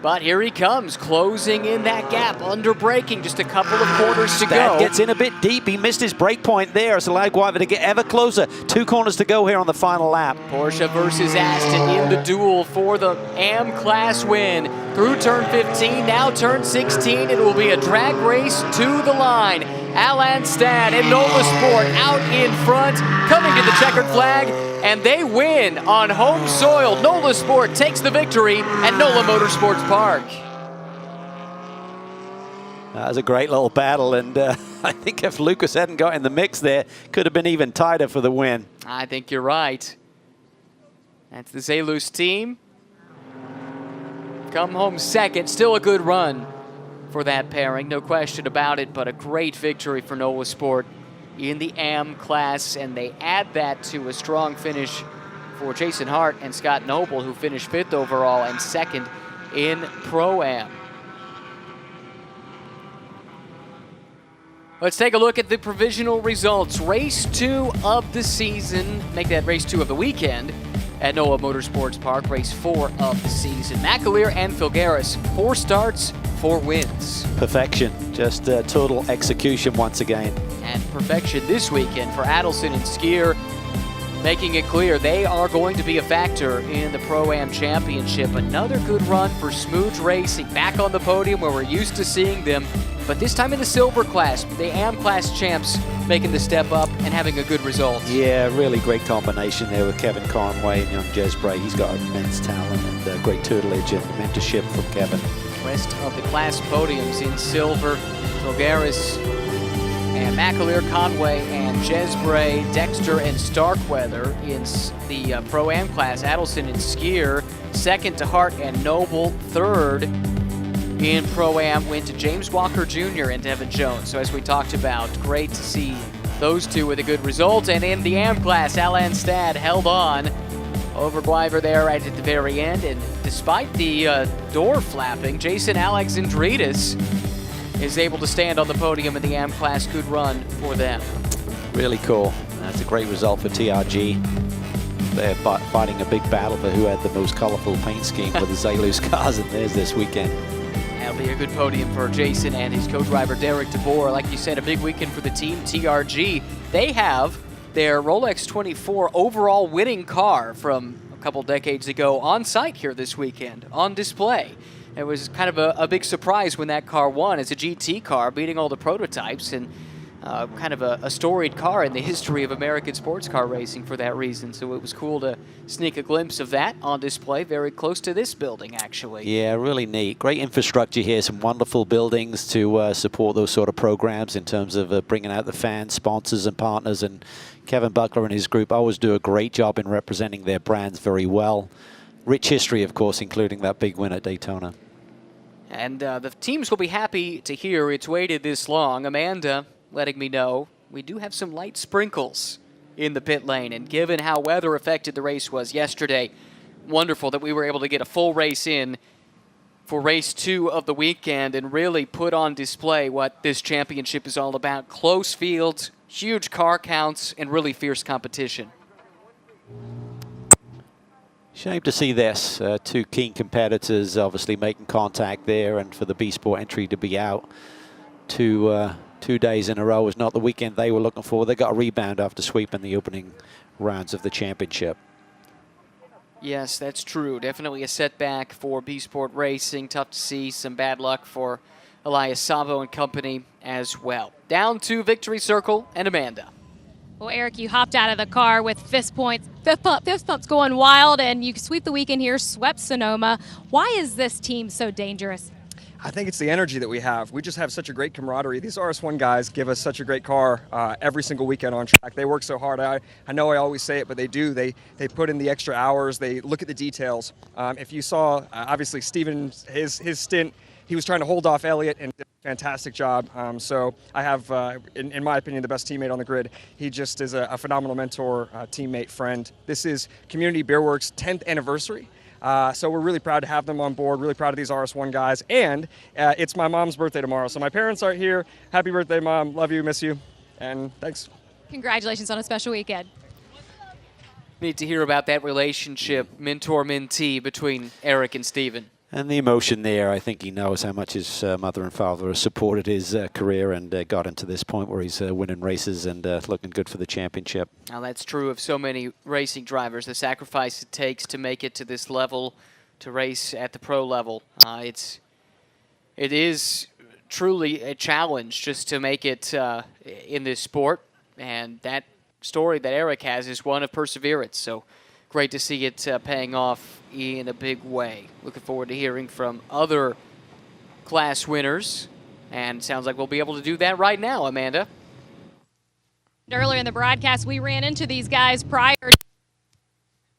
But here he comes, closing in that gap, under braking, just a couple of quarters to go. Gets in a bit deep. He missed his brake point there. It's allowed Guiver to get ever closer. 2 corners to go here on the final lap. Porsche versus Aston in the duel for the AM Class win. Through turn 15, now turn 16. It will be a drag race to the line. Alan Stad and NOLA Sport out in front, coming to the checkered flag, and they win on home soil. NOLA Sport takes the victory at NOLA Motorsports Park. That was a great little battle, and I think if Lucas hadn't got in the mix there, could have been even tighter for the win. I think you're right. That's the Zalus team. Come home second, still a good run for that pairing, no question about it, but a great victory for NOLA Sport in the AM Class, and they add that to a strong finish for Jason Hart and Scott Noble, who finished 5th overall and 2nd in Pro-Am. Let's take a look at the provisional results. Race 2 of the season, make that race 2 of the weekend at NOLA Motorsports Park, race 4 of the season. McAleer and Filgaris, 4 starts, 4 wins. Perfection, just total execution once again. And perfection this weekend for Adelson and Skier, making it clear they are going to be a factor in the Pro-Am Championship. Another good run for Smooch Racing, back on the podium where we're used to seeing them, but this time in the silver class, the AM Class champs making the step up and having a good result. Yeah, really great combination there with Kevin Conway and young Jez Bray. He's got immense talent and great tutelage and mentorship from Kevin. Rest of the class podiums in silver, Filgaris and McAleer, Conway and Jez Bray, Dexter and Starkweather in the Pro-Am class. Adelson and Skier, 2nd to Hart and Noble, 3rd in Pro-Am went to James Walker Jr. and Devin Jones. So as we talked about, great to see those two with a good result. And in the AM class, Alan Stad held on over Guiver there right at the very end. And despite the door flapping, Jason Alexandridis is able to stand on the podium in the AM class. Good run for them. Really cool. That's a great result for TRG. They're fighting a big battle for who had the most colorful paint scheme for the Zalus cars in theirs this weekend. That'll be a good podium for Jason and his co-driver Derek DeBoer. Like you said, a big weekend for the team, TRG. They have their Rolex 24 overall winning car from a couple decades ago on site here this weekend, on display. It was kind of a big surprise when that car won. It's a GT car, beating all the prototypes, and kind of a storied car in the history of American sports car racing for that reason. So it was cool to sneak a glimpse of that on display very close to this building, actually. Yeah, really neat. Great infrastructure here, some wonderful buildings to support those sort of programs in terms of bringing out the fans, sponsors, and partners. And Kevin Buckler and his group always do a great job in representing their brands very well. Rich history, of course, including that big win at Daytona. And the teams will be happy to hear it's waited this long. Amanda letting me know we do have some light sprinkles in the pit lane, and given how weather affected the race was yesterday, wonderful that we were able to get a full race in for race 2 of the weekend and really put on display what this championship is all about. Close fields, huge car counts, and really fierce competition. Shame to see this. Two keen competitors obviously making contact there, and for the B Sport entry to be out 2 days in a row was not the weekend they were looking for. They got a rebound after sweeping the opening rounds of the championship. Yes, that's true. Definitely a setback for B Sport Racing. Tough to see. Some bad luck for Elias Sabo and company as well. Down to Victory Circle and Amanda. Well, Eric, you hopped out of the car with fist bumps going wild, and you sweep the weekend here, swept Sonoma. Why is this team so dangerous? I think it's the energy that we have. We just have such a great camaraderie. These RS1 guys give us such a great car every single weekend on track. They work so hard. I know I always say it, but they do. They put in the extra hours. They look at the details. If you saw, obviously, Steven, his stint, he was trying to hold off Elliott and did a fantastic job. So I have, in my opinion, the best teammate on the grid. He just is a phenomenal mentor, teammate, friend. This is Community Beer Works' 10th anniversary. So we're really proud to have them on board, really proud of these RS1 guys. And it's my mom's birthday tomorrow. So my parents aren't here. Happy birthday, Mom. Love you, miss you. And thanks. Congratulations on a special weekend. Need to hear about that relationship, mentor-mentee, between Eric and Steven. And the emotion there, I think he knows how much his mother and father have supported his career and got him to this point where he's winning races and looking good for the championship. Now that's true of so many racing drivers, the sacrifice it takes to make it to this level, to race at the pro level. It is truly a challenge just to make it in this sport, and that story that Eric has is one of perseverance. So great to see it paying off in a big way. Looking forward to hearing from other class winners, and sounds like we'll be able to do that right now, Amanda. Earlier in the broadcast, we ran into these guys prior to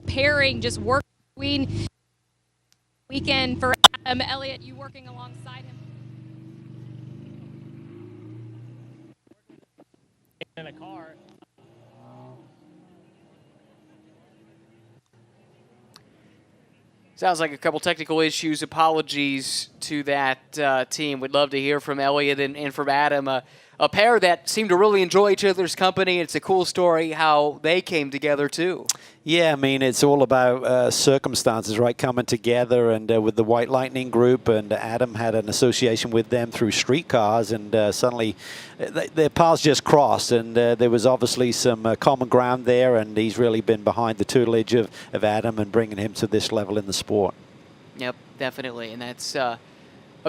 pairing, just work between weekend for Adam. Elliott, you working alongside him? In a car. Sounds like a couple technical issues. Apologies to that team. We'd love to hear from Elliott and from Adam, a pair that seem to really enjoy each other's company. It's a cool story how they came together, too. Yeah, I mean, it's all about circumstances, right, coming together, and with the White Lightning group, and Adam had an association with them through streetcars, and suddenly their paths just crossed, and there was obviously some common ground there, and he's really been behind the tutelage of Adam and bringing him to this level in the sport. Yep, definitely, and that's a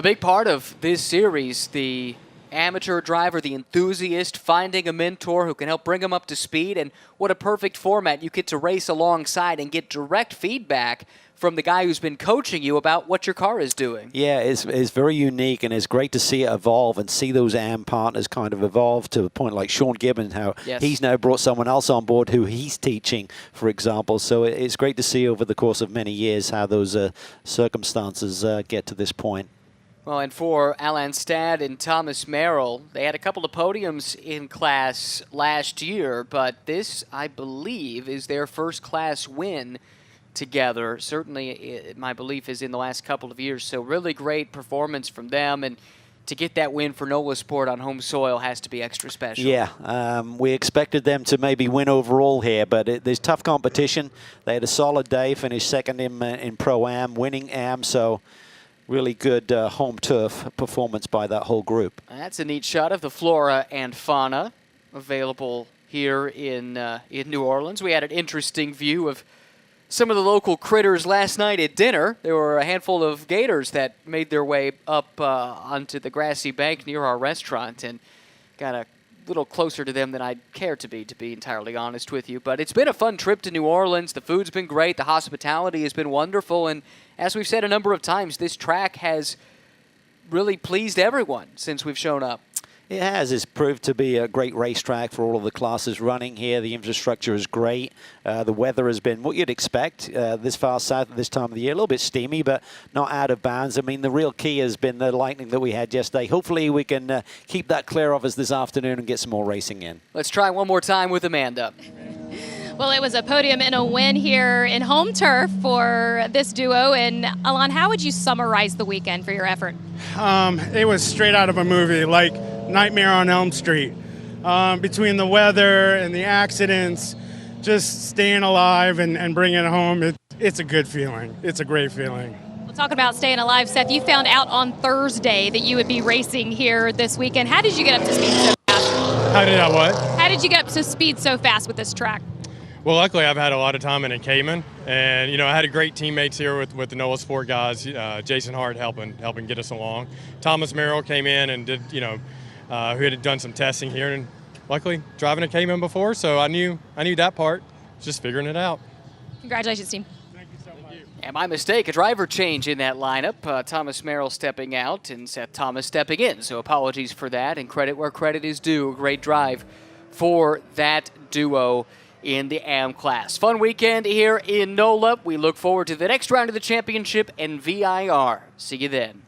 big part of this series, the amateur driver, the enthusiast, finding a mentor who can help bring him up to speed. And what a perfect format. You get to race alongside and get direct feedback from the guy who's been coaching you about what your car is doing. Yeah, it's very unique, and it's great to see it evolve and see those AM partners kind of evolve to a point like Sean Gibbons, how he's now brought someone else on board who he's teaching, for example. So it's great to see over the course of many years how those circumstances get to this point. Well, and for Alan Stad and Thomas Merrill, they had a couple of podiums in class last year, but this, I believe, is their first class win together. Certainly, my belief is in the last couple of years. So really great performance from them, and to get that win for NOLA Sport on home soil has to be extra special. Yeah, we expected them to maybe win overall here, but there's tough competition. They had a solid day, finished second in Pro-Am, winning Am, so really good home turf performance by that whole group. That's a neat shot of the flora and fauna available here in New Orleans. We had an interesting view of some of the local critters last night at dinner. There were a handful of gators that made their way up onto the grassy bank near our restaurant, and got a little closer to them than I'd care to be entirely honest with you. But it's been a fun trip to New Orleans. The food's been great. The hospitality has been wonderful. And as we've said a number of times, this track has really pleased everyone since we've shown up. It has. It's proved to be a great racetrack for all of the classes running here. The infrastructure is great. The weather has been what you'd expect this far south at this time of the year. A little bit steamy, but not out of bounds. I mean, the real key has been the lightning that we had yesterday. Hopefully we can keep that clear of us this afternoon and get some more racing in. Let's try one more time with Amanda. Well, it was a podium and a win here in home turf for this duo. And Alon, how would you summarize the weekend for your effort? It was straight out of a movie, like Nightmare on Elm Street. Between the weather and the accidents, just staying alive and bringing it home, it's a good feeling. It's a great feeling. Well, talking about staying alive, Seth, you found out on Thursday that you would be racing here this weekend. How did you get up to speed so fast? How did I what? How did you get up to speed so fast with this track? Well, luckily I've had a lot of time in Cayman, and I had a great teammates here with the NOLA Sport guys. Jason Hart helping get us along. Thomas Merrill came in and did who had done some testing here, and luckily driving a Cayman before, so I knew that part. Just figuring it out. Congratulations, team. Thank you so much. And my mistake, a driver change in that lineup. Thomas Merrill stepping out and Seth Thomas stepping in. So apologies for that, and credit where credit is due. A great drive for that duo in the AM class. Fun weekend here in NOLA. We look forward to the next round of the championship and VIR. See you then.